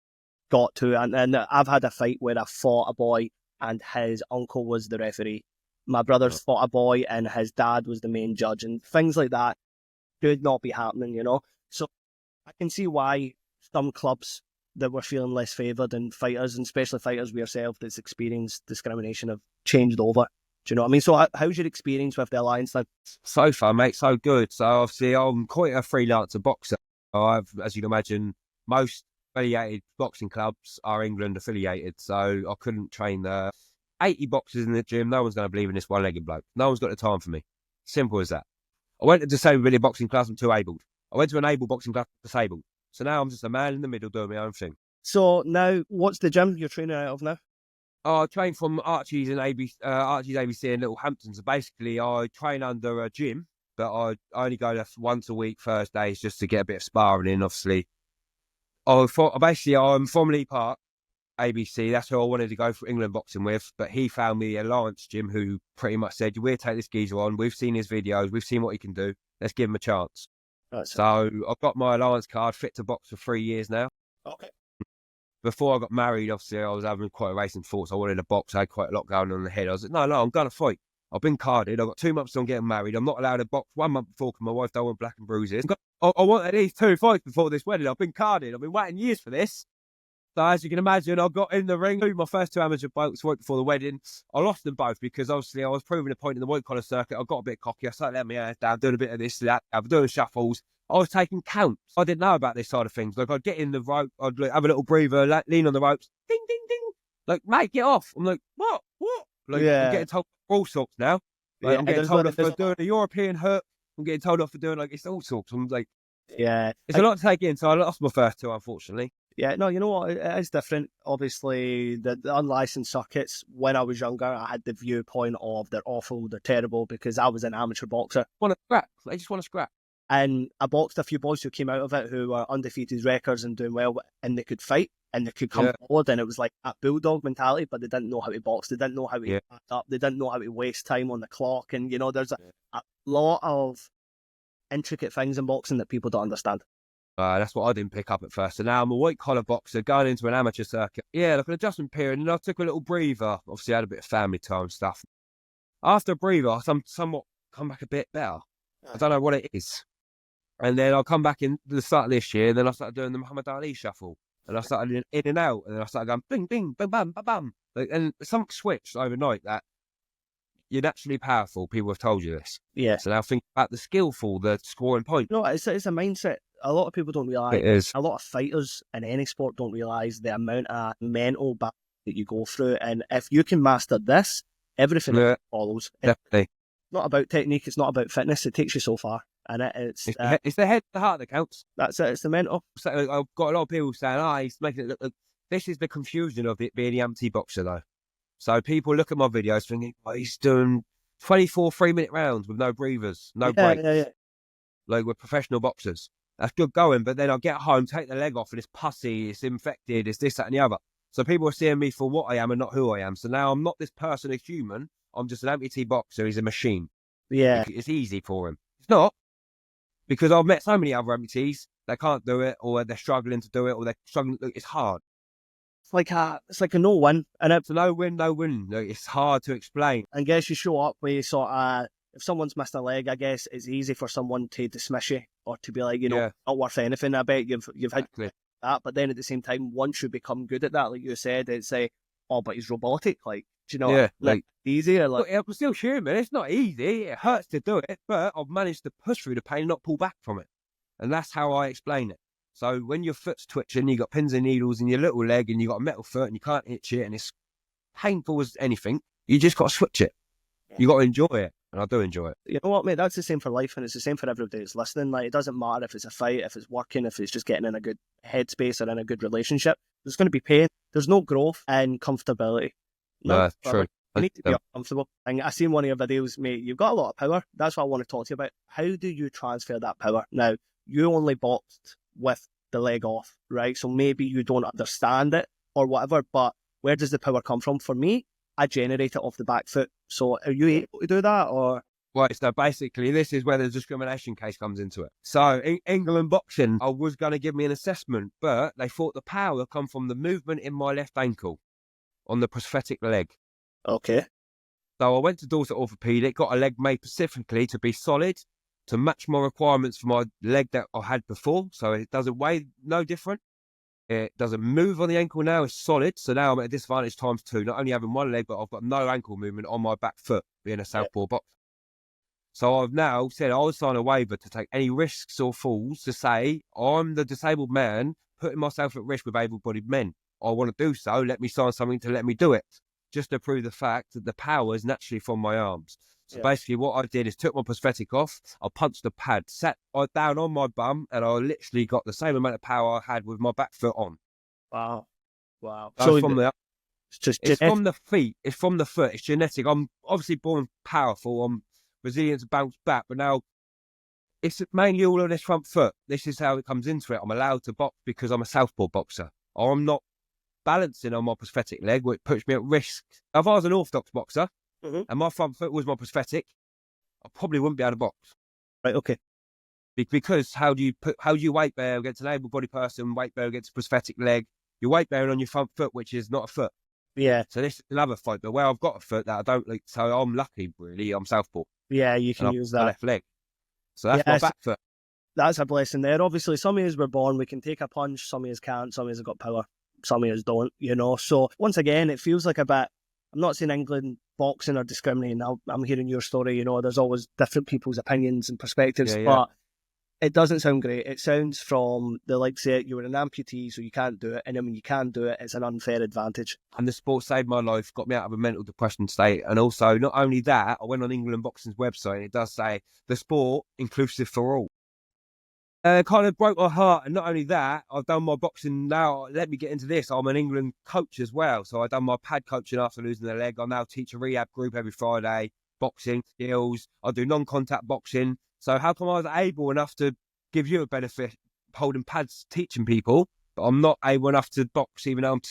got to. And I've had a fight where I fought a boy and his uncle was the referee. My brother's fought a boy and his dad was the main judge, and things like that should not be happening, So I can see why some clubs that were feeling less favoured and fighters, and especially fighters with yourself that's experienced discrimination, have changed over. Do you know what I mean? So how's your experience with the Alliance then? So far, mate, so good. So obviously I'm quite a freelancer boxer. As you can imagine, most affiliated boxing clubs are England affiliated. So I couldn't train 80 boxers in the gym. No one's going to believe in this one-legged bloke. No one's got the time for me. Simple as that. I went to disabled boxing class, I'm too abled. I went to an able boxing class, disabled. So now I'm just a man in the middle doing my own thing. So now, what's the gym you're training out of now? I train from Archie's and Archie's ABC in Little Hampton. So basically, I train under a gym, but I only go there once a week, Thursdays, just to get a bit of sparring in, obviously. I'm from Lee Park, ABC. That's who I wanted to go for England boxing with. But he found me a Alliance gym who pretty much said, we'll take this geezer on. We've seen his videos. We've seen what he can do. Let's give him a chance. So I've got my Alliance card, fit to box for 3 years now. Okay. Before I got married, obviously, I was having quite a racing thoughts. I wanted to box. I had quite a lot going on in the head. I was like, no, I'm going to fight. I've been carded. I've got 2 months on getting married. I'm not allowed to box 1 month before because my wife don't want black and bruises. I want at least 2 fights before this wedding. I've been carded. I've been waiting years for this. So as you can imagine, I got in the ring. My first 2 amateur fights right before the wedding. I lost them both because obviously I was proving a point in the white collar circuit. I got a bit cocky. I started letting my hands down, doing a bit of this, that. I was doing shuffles. I was taking counts. I didn't know about this side of things. Like, I'd get in the rope, I'd have a little breather, lean on the ropes, ding, ding, ding. Like, mate, get off. I'm like, what? Like, I'm getting told all sorts now. Like, I'm getting told off for doing a European hook. I'm getting told off for doing, it's all sorts. I'm like, it's a lot to take in. So I lost my first 2, unfortunately. Yeah, no, you know what? It is different. Obviously, the unlicensed circuits, when I was younger, I had the viewpoint of they're awful, they're terrible, because I was an amateur boxer. They just want to scrap. And I boxed a few boys who came out of it who were undefeated records and doing well, and they could fight and they could come forward, and it was like that bulldog mentality, but they didn't know how to box, they didn't know how to back up, they didn't know how to waste time on the clock, and there's a lot of intricate things in boxing that people don't understand. That's what I didn't pick up at first. So now I'm a white collar boxer going into an amateur circuit. Yeah, like an adjustment period, and I took a little breather. Obviously, I had a bit of family time stuff. After a breather, I somewhat come back a bit better. I don't know what it is. And then I'll come back in the start of this year, and then I started doing the Muhammad Ali shuffle. And I started in and out, and then I started going bing, bing, bam, bam, bam, bam. And something switched overnight that you're naturally powerful. People have told you this. Yeah. So now think about the skillful, the scoring point. No, it's a mindset. A lot of people don't realise. It is. A lot of fighters in any sport don't realise the amount of mental battle that you go through. And if you can master this, everything follows. Definitely. It's not about technique. It's not about fitness. It takes you so far. And it's the head, the heart that counts. That's it. It's the mental. So I've got a lot of people saying, he's making it look like... This is the confusion of it being the amputee boxer, though. So people look at my videos thinking, he's doing 24 3-minute rounds with no breathers, no breaks. Yeah. Like we're professional boxers. That's good going, but then I'll get home, take the leg off, and it's pussy, it's infected, it's this, that, and the other. So people are seeing me for what I am and not who I am. So now I'm not this person, a human. I'm just an amputee boxer. He's a machine. Yeah. It's easy for him. It's not. Because I've met so many other amputees that can't do it, or they're struggling to do it, or they're struggling. It's hard. It's like a no-win. And it's a no-win. Like, it's hard to explain. I guess you show up where you sort of, if someone's missed a leg, I guess it's easy for someone to dismiss you or to be like, not worth anything. I bet you've exactly. had that. But then at the same time, once you become good at that, like you said, it's but he's robotic. Like, do you know, yeah, like easier. Like, I'm still human. It's not easy. It hurts to do it, but I've managed to push through the pain and not pull back from it. And that's how I explain it. So when your foot's twitching, you got pins and needles in your little leg, and you got a metal foot, and you can't itch it, and it's painful as anything. You just got to switch it. You got to enjoy it, and I do enjoy it. You know what, mate? That's the same for life, and it's the same for everybody that's listening. Like, it doesn't matter if it's a fight, if it's working, if it's just getting in a good headspace or in a good relationship. There's going to be pain. There's no growth in comfortability. No, true. You need to be uncomfortable. And I seen one of your videos, mate. You've got a lot of power. That's what I want to talk to you about. How do you transfer that power? Now, you only boxed with the leg off, right? So maybe you don't understand it or whatever, but where does the power come from? For me, I generate it off the back foot. So are you able to do that, or? Right, so basically this is where the discrimination case comes into it. So in England boxing, I was going to give me an assessment, but they thought the power come from the movement in my left ankle on the prosthetic leg. Okay. So I went to Dorset Orthopaedic, got a leg made specifically to be solid, to match my requirements for my leg that I had before. So it doesn't weigh no different. It doesn't move on the ankle now. It's solid. So now I'm at a disadvantage times 2, not only having one leg, but I've got no ankle movement on my back foot, being a Southpaw boxer. So I've now said I'll sign a waiver to take any risks or falls, to say I'm the disabled man putting myself at risk with able-bodied men. I want to do so. Let me sign something to let me do it, just to prove the fact that the power is naturally from my arms. So basically what I did is took my prosthetic off, I punched the pad, sat down on my bum, and I literally got the same amount of power I had with my back foot on. Wow. So it's from the feet, it's from the foot, it's genetic. I'm obviously born powerful, I'm resilient to bounce back, but now it's mainly all on this front foot. This is how it comes into it. I'm allowed to box because I'm a Southpaw boxer. I'm not balancing on my prosthetic leg, which puts me at risk. If I was an orthodox boxer, and my front foot was my prosthetic, I probably wouldn't be able to box. Right, okay. Because how do you weight bear against an able-bodied person, weight bear against a prosthetic leg? You're weight bearing on your front foot, which is not a foot. Yeah. So this is another fight, but where I've got a foot that I don't like, so I'm lucky, really. I'm Southpaw. Yeah, you can use that. Left leg. So that's my back foot. That's a blessing there. Obviously, some of us were born, we can take a punch, some of us can't, some of us have got power, some of us don't, So once again, it feels like a bit, I'm not saying England boxing or discriminating. I'm hearing your story, there's always different people's opinions and perspectives, but it doesn't sound great. It sounds from the say you were an amputee, so you can't do it, and then when you can do it, it's an unfair advantage. And the sport saved my life, got me out of a mental depression state, and also not only that, I went on England Boxing's website, and it does say the sport inclusive for all. Kind of broke my heart, and not only that, I've done my boxing now. Let me get into this. I'm an England coach as well, so I've done my pad coaching after losing the leg. I now teach a rehab group every Friday, boxing skills. I do non-contact boxing. So how come I was able enough to give you a benefit holding pads, teaching people, but I'm not able enough to box, even though I'm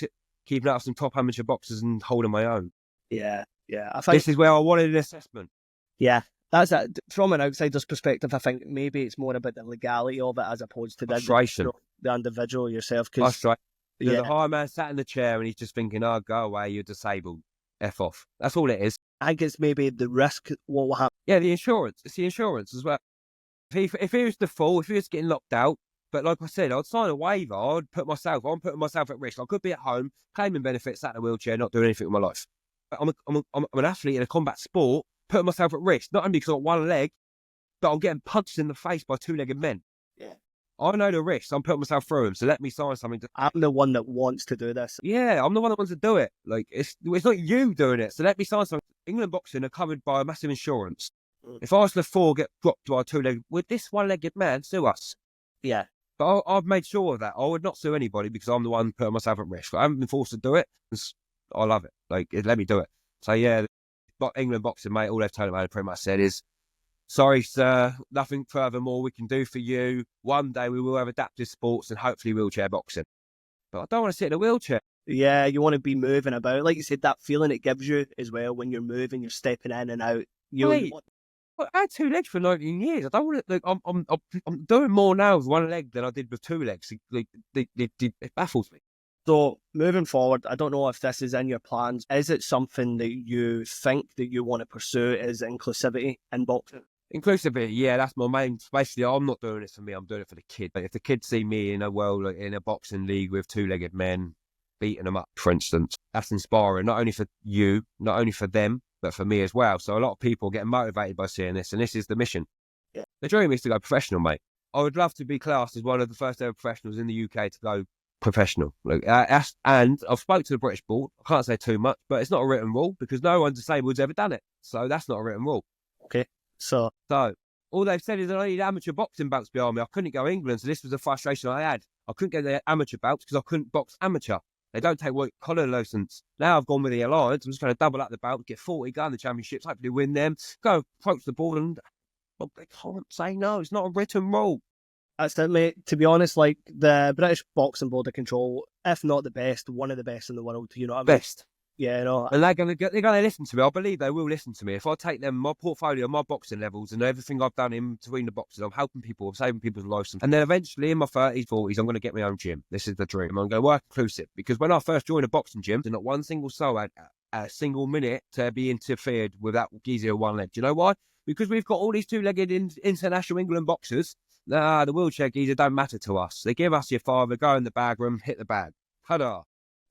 keeping up some top amateur boxers and holding my own? Yeah. I think this is where I wanted an assessment. Yeah. That's it. From an outsider's perspective, I think maybe it's more about the legality of it as opposed to Frustration. the individual yourself. Cause, Frustration. There's yeah, a high man sat in the chair and he's just thinking, oh, go away, you're disabled. F off. That's all it is. I think it's maybe the risk, what will happen. Yeah, the insurance. It's the insurance as well. If he was to fall, if he was getting locked out, but like I said, I'd sign a waiver. I'm putting myself at risk. I could be at home, claiming benefits, sat in a wheelchair, not doing anything with my life. But I'm an athlete in a combat sport, putting myself at risk, not only because I've got one leg, but I'm getting punched in the face by two-legged men. Yeah. I know the risks. I'm putting myself through them, so let me sign something. I'm the one that wants to do this. Yeah, I'm the one that wants to do it. Like, it's not you doing it, so let me sign something. England boxing are covered by a massive insurance. If I was to fall, get dropped by a two-legged, would this one-legged man sue us? Yeah. But I've made sure of that. I would not sue anybody because I'm the one putting myself at risk. I haven't been forced to do it because I love it. Like, let me do it. So, yeah, England boxing, mate, all they've told me, pretty much said is, sorry, sir, nothing further more we can do for you. One day we will have adaptive sports and hopefully wheelchair boxing. But I don't want to sit in a wheelchair. Yeah, you want to be moving about. Like you said, that feeling it gives you as well when you're moving, you're stepping in and out. I had two legs for 19 years. I don't want to. Like, I'm doing more now with one leg than I did with two legs. Like, it baffles me. So moving forward, I don't know if this is in your plans. Is it something that you think that you want to pursue? Is inclusivity in boxing? Inclusivity, yeah, that's my main. Basically, I'm not doing it for me. I'm doing it for the kid. Like, if the kids see me in a world, like, in a boxing league with two-legged men beating them up, for instance, that's inspiring. Not only for you, not only for them, but for me as well. So a lot of people get motivated by seeing this, and this is the mission. Yeah. The dream is to go professional, mate. I would love to be classed as one of the first ever professionals in the UK to go professional. Like, and I've spoke to the British board. I can't say too much, but it's not a written rule because no one disabled's ever done it. So that's not a written rule. Okay. So all they've said is that I need amateur boxing belts behind me. I couldn't go England, so this was a frustration I had. I couldn't get the amateur belts because I couldn't box amateur. They don't take white collar license. Now I've gone with the Alliance. I'm just going to double up the belt, get 40, go in the championships, hopefully win them, go approach the board, and they can't say no. It's not a written rule. That's it, mate. To be honest, like, the British Boxing Board of Control, if not the best, one of the best in the world. You know what I mean? Best. Yeah, you know. And they're going to listen to me. I believe they will listen to me. If I take them, my portfolio, my boxing levels, and everything I've done in between the boxes, I'm helping people, I'm saving people's lives. And then eventually, in my 30s, 40s, I'm going to get my own gym. This is the dream. I'm going to work inclusive. Because when I first joined a boxing gym, not one single soul had a single minute to be interfered with that geezer with one leg. Do you know why? Because we've got all these two-legged international England boxers. The wheelchair geezer don't matter to us. They give us your father, go in the bag room, hit the bag. Ta-da.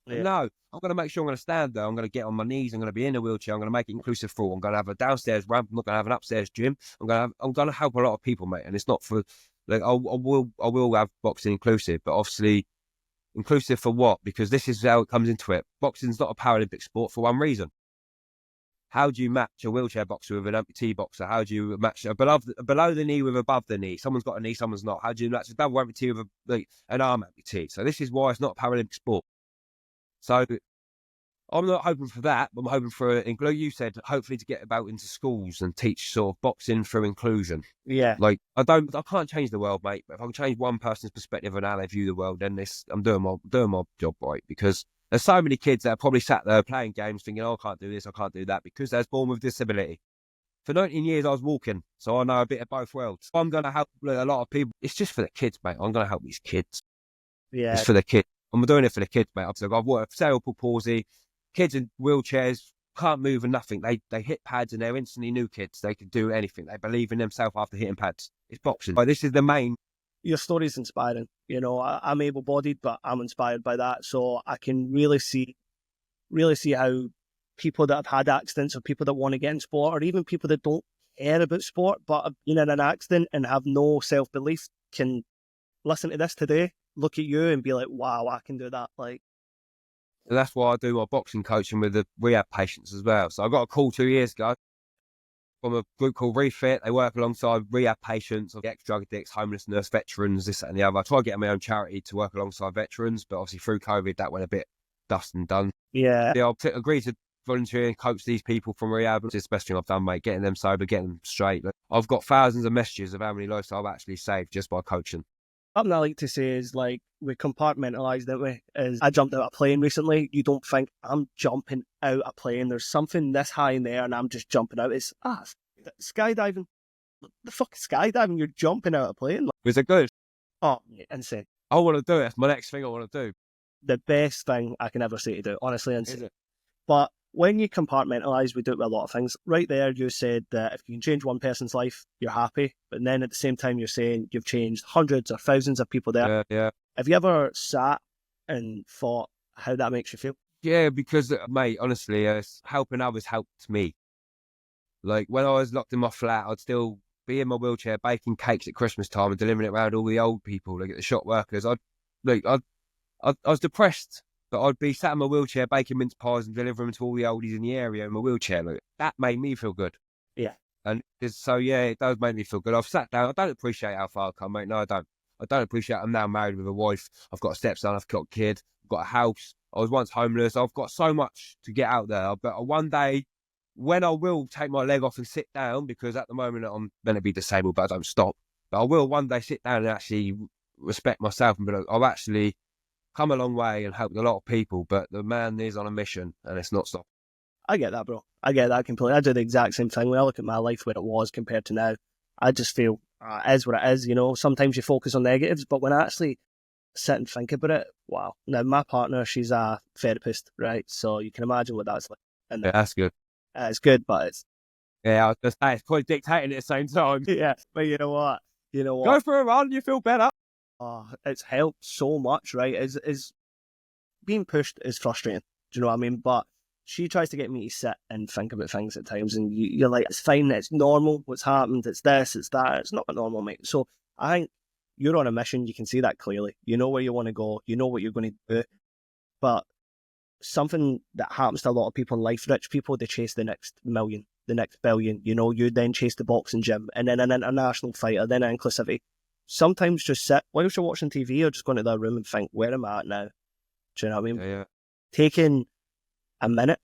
Yeah. No, I'm going to make sure I'm going to stand there. I'm going to get on my knees. I'm going to be in a wheelchair. I'm going to make it inclusive for all. I'm going to have a downstairs ramp. I'm not going to have an upstairs gym. I'm going to help a lot of people, mate. And it's not for, like, I will have boxing inclusive, but obviously inclusive for what? Because this is how it comes into it. Boxing's not a Paralympic sport for one reason. How do you match a wheelchair boxer with an amputee boxer? How do you match a below the knee with above the knee? Someone's got a knee, someone's not. How do you match a double amputee with an arm amputee? So this is why it's not a Paralympic sport. So I'm not hoping for that, but I'm hoping for, like you said, hopefully to get about into schools and teach sort of boxing through inclusion. Yeah. Like, I can't change the world, mate, but if I can change one person's perspective on how they view the world, then I'm doing my job right, because there's so many kids that are probably sat there playing games thinking, oh, I can't do this, I can't do that, because they're born with disability. For 19 years, I was walking, so I know a bit of both worlds. I'm going to help a lot of people. It's just for the kids, mate. I'm going to help these kids. Yeah. It's for the kids. I'm doing it for the kids, mate. I've got cerebral palsy, kids in wheelchairs, can't move and nothing. They hit pads and they're instantly new kids. They can do anything. They believe in themselves after hitting pads. It's boxing. But this is the main. Your story's inspiring. You know, I'm able-bodied, but I'm inspired by that. So I can really see how people that have had accidents, or people that want to get in sport, or even people that don't care about sport but have been in an accident and have no self-belief, can listen to this today, look at you and be like, wow, I can do that. Like, and that's why I do my boxing coaching with the rehab patients as well. So I got a call 2 years ago from a group called Refit. They work alongside rehab patients, ex-drug addicts, homelessness, veterans, this, that and the other. I tried getting my own charity to work alongside veterans, but obviously through COVID, that went a bit dust and done. Yeah. I agreed to volunteer and coach these people from rehab. It's the best thing I've done, mate, getting them sober, getting them straight. I've got thousands of messages of how many lives I've actually saved just by coaching. Something I like to say is, like, we compartmentalise, don't we? I jumped out of a plane recently. You don't think I'm jumping out a plane. There's something this high in there and I'm just jumping out. It's Skydiving. The fuck is skydiving? You're jumping out of a plane. Was it good? Oh, insane. I want to do it. It's my next thing I want to do. The best thing I can ever say to do. Honestly, insane. Is it? But when you compartmentalise, we do it with a lot of things. Right there, you said that if you can change one person's life, you're happy. But then at the same time, you're saying you've changed hundreds or thousands of people there. Yeah. Have you ever sat and thought how that makes you feel? Yeah, because, mate, honestly, helping others helped me. Like, when I was locked in my flat, I'd still be in my wheelchair baking cakes at Christmas time and delivering it around all the old people, like at the shop workers. I was depressed, but I'd be sat in my wheelchair baking mince pies and delivering them to all the oldies in the area in my wheelchair. Like, that made me feel good. Yeah. And so, yeah, it does make me feel good. I've sat down. I don't appreciate how far I've come, mate. No, I don't. I don't appreciate I'm now married with a wife. I've got a stepson. I've got a kid. I've got a house. I was once homeless. I've got so much to get out there. But one day, when I will take my leg off and sit down, because at the moment I'm meant to be disabled, but I don't stop. But I will one day sit down and actually respect myself and be like, I've actually come a long way and helped a lot of people, but the man is on a mission and it's not stopped. I get that, bro. I get that completely. I do the exact same thing. When I look at my life where it was compared to now, I just feel it is what it is. You know, sometimes you focus on negatives, but when I actually sit and think about it, wow. Now, my partner, she's a therapist, right? So you can imagine what that's like. And Yeah, that's good. It's good, but it's... Yeah, I was going to say, it's quite dictating at the same time. Yeah, but you know what? Go for a run, you feel better. Oh, it's helped so much, right? Is being pushed is frustrating. Do you know what I mean? But she tries to get me to sit and think about things at times, and you're like, it's fine, it's normal, what's happened, it's this, it's that. It's not normal, mate. So I think you're on a mission, you can see that clearly. You know where you want to go, you know what you're going to do. But something that happens to a lot of people in life, rich people, they chase the next million, the next billion. You know, you then chase the boxing gym, and then an international fighter, then inclusivity. Sometimes just sit whilst you're watching TV or just go into that room and think, where am I at now? Do you know what I mean? Yeah. Taking a minute,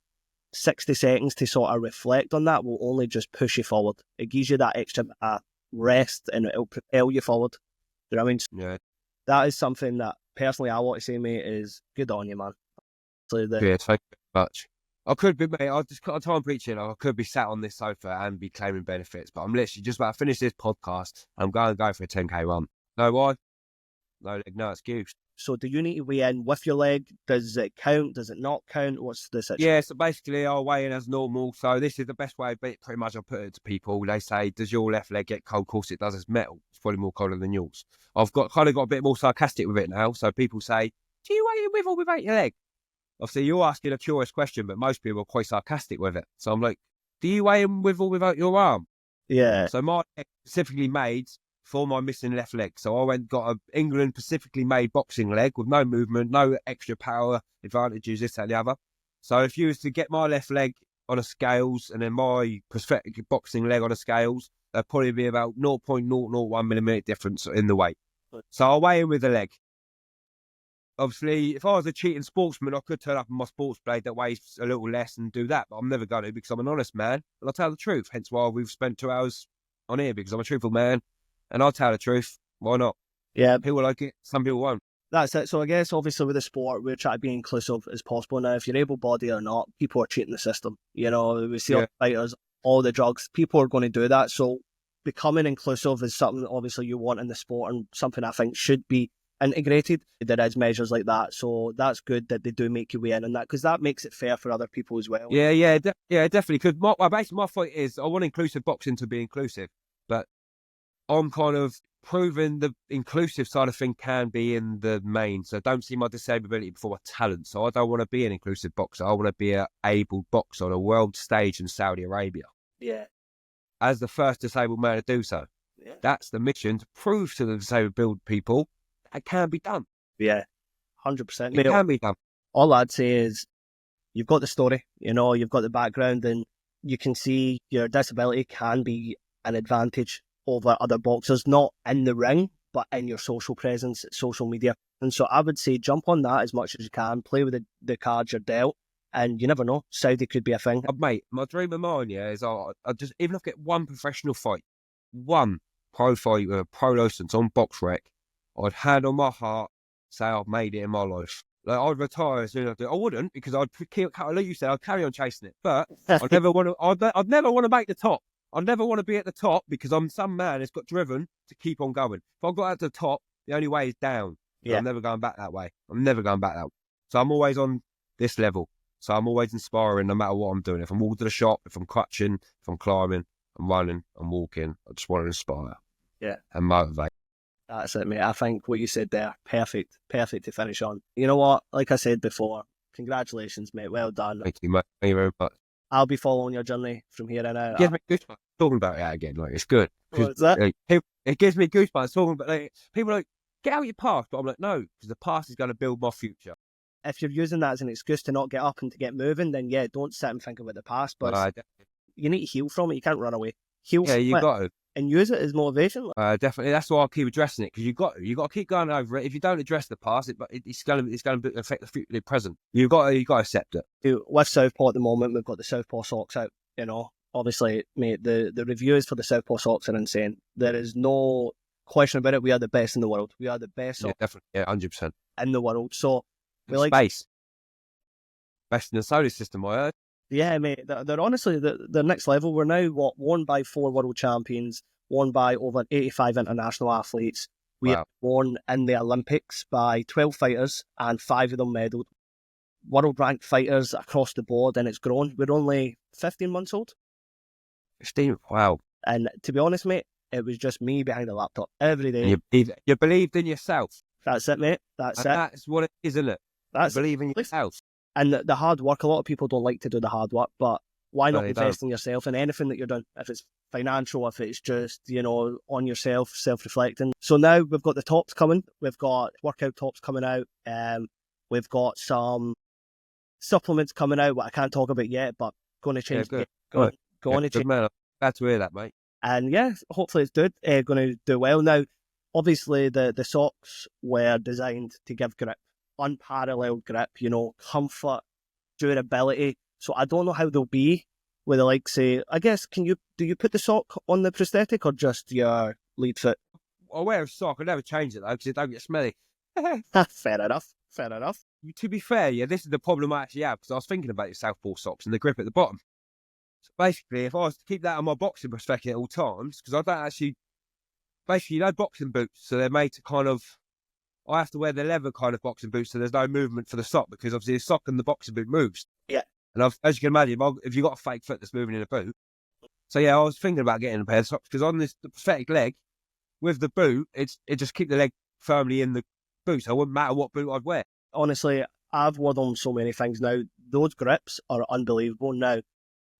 60 seconds to sort of reflect on that will only just push you forward. It gives you that extra rest and it'll propel you forward. Do you know what I mean? Yeah. That is something that personally I want to say, mate, is good on you, man. Yeah, thank you very much. I could be, mate, I just got a time preaching. I could be sat on this sofa and be claiming benefits, but I'm literally just about to finish this podcast. I'm going to go for a 10K run. No why? No leg, no excuse. So do you need to weigh in with your leg? Does it count? Does it not count? What's the situation? Yeah, so basically I'll weigh in as normal. So this is the best way, pretty much I put it to people. They say, does your left leg get cold? Of course it does, it's metal. It's probably more colder than yours. I've got a bit more sarcastic with it now. So people say, do you weigh in with or without your leg? Obviously, you're asking a curious question, but most people are quite sarcastic with it. So I'm like, do you weigh in with or without your arm? Yeah. So my leg specifically made for my missing left leg. So I got an England specifically made boxing leg with no movement, no extra power advantages, this, that, and the other. So if you was to get my left leg on a scales and then my prosthetic boxing leg on a scales, there'd probably be about 0.001 millimetre difference in the weight. So I'll weigh in with the leg. Obviously, if I was a cheating sportsman, I could turn up in my sports blade that weighs a little less and do that, but I'm never going to because I'm an honest man and I'll tell the truth. Hence why we've spent 2 hours on here, because I'm a truthful man and I'll tell the truth. Why not? Yeah. People like it, some people won't. That's it. So I guess obviously with the sport, we're trying to be inclusive as possible. Now, if you're able-bodied or not, people are cheating the system. You know, we see all the fighters, all the drugs, people are going to do that. So becoming inclusive is something that obviously you want in the sport and something I think should be integrated. There is measures like that, so that's good that they do make you weigh in on that, because that makes it fair for other people as well. Yeah, definitely. Because basically my fight is I want inclusive boxing to be inclusive, but I'm kind of proving the inclusive side of thing can be in the main. So don't see my disability before my talent. So I don't want to be an inclusive boxer. I want to be an able boxer on a world stage in Saudi Arabia. Yeah. As the first disabled man to do so. Yeah. That's the mission, to prove to the disabled people it can be done. Yeah, 100%. It can be done. All I'd say is you've got the story, you know, you've got the background, and you can see your disability can be an advantage over other boxers, not in the ring, but in your social presence, social media. And so I would say jump on that as much as you can, play with the cards you're dealt, and you never know, Saudi could be a thing. Mate, my dream of mine, is I just, even if I get one professional fight, one pro fight with a pro license on Box Rec, I'd hand on my heart, say I've made it in my life. Like, I'd retire as soon as I do. I wouldn't, because like you said, I'd carry on chasing it. But I'd never want to make the top. I never want to be at the top because I'm some man that's got driven to keep on going. If I got at the top, the only way is down. Yeah. I'm never going back that way. I'm never going back that way. So I'm always on this level. So I'm always inspiring no matter what I'm doing. If I'm walking to the shop, if I'm crutching, if I'm climbing, I'm running, I'm walking. I just want to inspire. Yeah. And motivate. That's it, mate. I think what you said there, perfect to finish on. You know what? Like I said before, congratulations, mate. Well done. Thank you, mate. Thank you very much. I'll be following your journey from here on out. It gives me goosebumps talking about that again. Like, it's good. What's that? Like, it gives me goosebumps talking about like, people are like, get out your past. But I'm like, no, because the past is going to build my future. If you're using that as an excuse to not get up and to get moving, then yeah, don't sit and think about the past. But you need to heal from it. You can't run away. Heal from you it got to. and use it as motivation. Definitely, that's why I keep addressing it, because you got to keep going over it. If you don't address the past, it's going to affect the future, the present. You got to accept it. With Southpaw at the moment, we've got the Southpaw socks out. You know, obviously, mate, the reviews for the Southpaw socks are insane. There is no question about it. We are the best in the world. We are the best. Yeah, definitely. Yeah, 100% in the world. So we like space. Best in the solar system, I heard. Yeah, mate. They're honestly the next level. We're now worn by 4 world champions, worn by over 85 international athletes. We are worn in the Olympics by 12 fighters, and 5 of them medalled. World ranked fighters across the board, and it's grown. We're only 15 months old. 15, wow. And to be honest, mate, it was just me behind the laptop every day. You believed in yourself. That's it, mate. That's it. That's what it is, isn't it? That's believe in yourself. And the hard work, a lot of people don't like to do the hard work, but why not invest in yourself in anything that you're doing? If it's financial, if it's just, on yourself, self-reflecting. So now we've got the tops coming. We've got workout tops coming out. We've got some supplements coming out, what I can't talk about yet, but going to change. Yeah, going to change. Man. Glad to hear that, mate. And yeah, hopefully it's good. Going to do well. Now, obviously the socks were designed to give grip. Unparalleled grip, comfort, durability. So I don't know how they'll be with the like, say, I guess, do you put the sock on the prosthetic or just your lead foot? I wear a sock. I never change it though because it don't get smelly. Fair enough. To be fair, yeah, this is the problem I actually have because I was thinking about your Southpaw socks and the grip at the bottom. So basically, if I was to keep that on my boxing prosthetic at all times, because I don't actually, basically, boxing boots, so they're made to kind of, I have to wear the leather kind of boxing boots so there's no movement for the sock because obviously the sock and the boxing boot moves. Yeah. And as you can imagine, if you've got a fake foot that's moving in a boot. So yeah, I was thinking about getting a pair of socks because on the prosthetic leg, with the boot, it just keep the leg firmly in the boot. So it wouldn't matter what boot I'd wear. Honestly, I've worn on so many things now. Those grips are unbelievable. Now,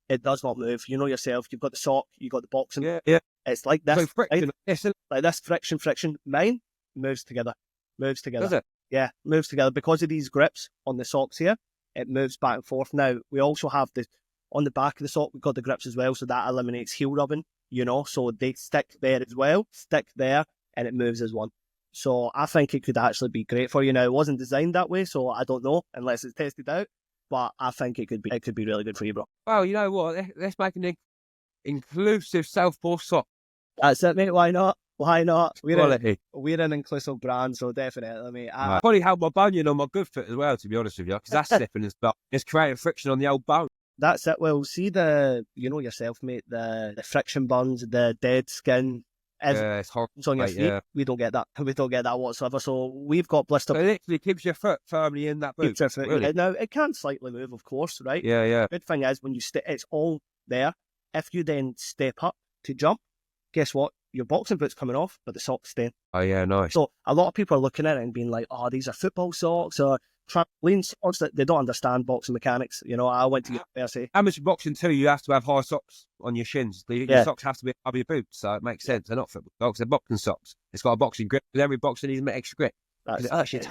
it does not move. You know yourself, you've got the sock, you've got the boxing. Yeah. It's like this. So friction, right? Like this friction. Mine moves together. Does it? Yeah, moves together. Because of these grips on the socks here, it moves back and forth. Now, we also have on the back of the sock, we've got the grips as well, so that eliminates heel rubbing, so they stick there as well, and it moves as one. So I think it could actually be great for you. Now, it wasn't designed that way, so I don't know, unless it's tested out, but I think it could be really good for you, bro. Well, you know what? Let's make an inclusive Southpaw sock. That's it, mate. Why not? We're an inclusive brand, so definitely, mate. I probably have my bunion on my good foot as well, to be honest with you, because that's slipping and stuff. It's creating friction on the old bone. That's it. Well, see yourself, mate, the friction burns, the dead skin. It's horrible. It's on your feet. Yeah. We don't get that. We don't get that whatsoever. So we've got blister. So it literally keeps your foot firmly in that boot. Really? Now, it can slightly move, of course, right? Yeah. Good thing is, when you it's all there. If you then step up to jump, guess what? Your boxing boot's coming off, but the sock's staying. Oh, yeah, nice. So a lot of people are looking at it and being like, oh, these are football socks or trampoline socks. That they don't understand boxing mechanics. I went to university. Amateur boxing too, you have to have high socks on your shins. Your socks have to be above your boots, so it makes sense. They're not football socks, they're boxing socks. It's got a boxing grip, but every boxer needs an extra grip. That's it.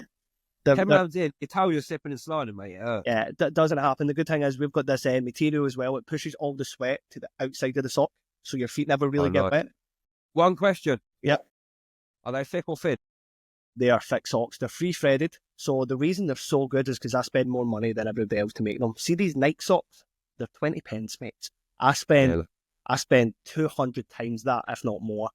10 rounds in, your toe you're slipping and sliding, mate. Yeah, that doesn't happen. The good thing is we've got this material as well. It pushes all the sweat to the outside of the sock, so your feet never really get wet. One question. Yep. Are they thick or thin? They are thick socks. They're free-threaded. So the reason they're so good is because I spend more money than everybody else to make them. See these Nike socks? They're 20 pence, mate. I spend 200 times that, if not more,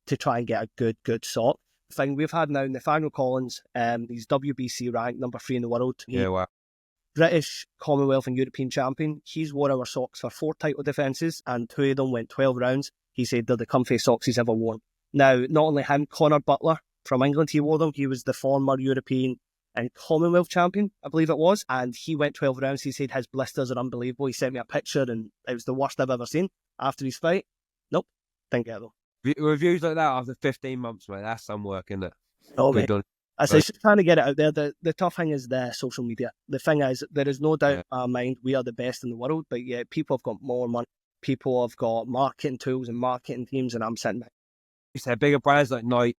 to try and get a good sock. The thing we've had now, Nathaniel Collins, he's WBC ranked number 3 in the world. Wow. British, Commonwealth and European champion. He's wore our socks for 4 title defences and 2 of them went 12 rounds. He said they're the comfiest socks he's ever worn. Now, not only him, Connor Butler from England, he wore them. He was the former European and Commonwealth champion, I believe it was, and he went 12 rounds. He said his blisters are unbelievable. He sent me a picture and it was the worst I've ever seen. After his fight, nope, didn't get them. Reviews like that after 15 months, mate, that's some work, isn't it? No, mate. I say, just trying to get it out there. The tough thing is the social media. The thing is, there is no doubt in our mind we are the best in the world, but yet people have got more money. People have got marketing tools and marketing teams, and I'm sitting there. You say bigger brands like Nike,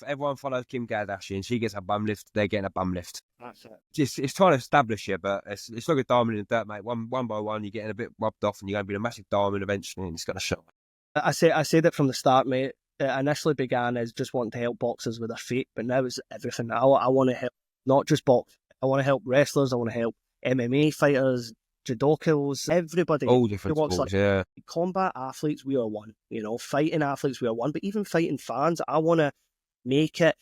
everyone follows Kim Kardashian, and she gets a bum lift, they're getting a bum lift. That's it. It's trying to establish you, but it's like a diamond in the dirt, mate. One by one, you're getting a bit rubbed off, and you're going to be a massive diamond eventually, and it's going to show. I said it from the start, mate. It initially began as just wanting to help boxers with their feet, but now it's everything. I want to help not just box. I want to help wrestlers. I want to help MMA fighters, judokas, everybody. All different sports, yeah. Combat athletes, we are one. Fighting athletes, we are one. But even fighting fans, I want to make it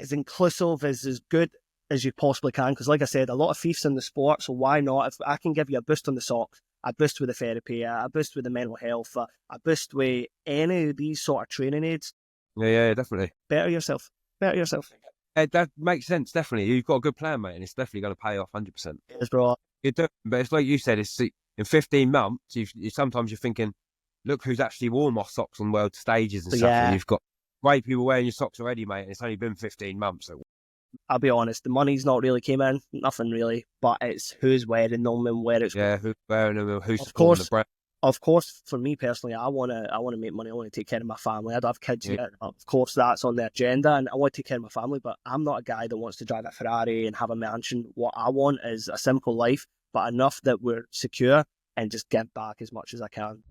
as inclusive, as good as you possibly can. Because like I said, a lot of thieves in the sport, so why not? If I can give you a boost on the socks, a boost with the therapy, a boost with the mental health, a boost with any of these sort of training aids. Yeah, definitely. Better yourself. That makes sense, definitely. You've got a good plan, mate, and it's definitely going to pay off 100%. Yes, bro. You do, but it's like you said, it's in 15 months, sometimes you're thinking, look who's actually worn my socks on world stages and stuff, and you've got great people wearing your socks already, mate, and it's only been 15 months. So. I'll be honest, the money's not really came in, nothing really, but it's who's wearing them and where it's going. Who's wearing them, who's supporting the brand. Of course, for me personally, I want to make money. I want to take care of my family. I don't have kids yet. Of course, that's on the agenda, and I want to take care of my family. But I'm not a guy that wants to drive a Ferrari and have a mansion. What I want is a simple life, but enough that we're secure and just give back as much as I can.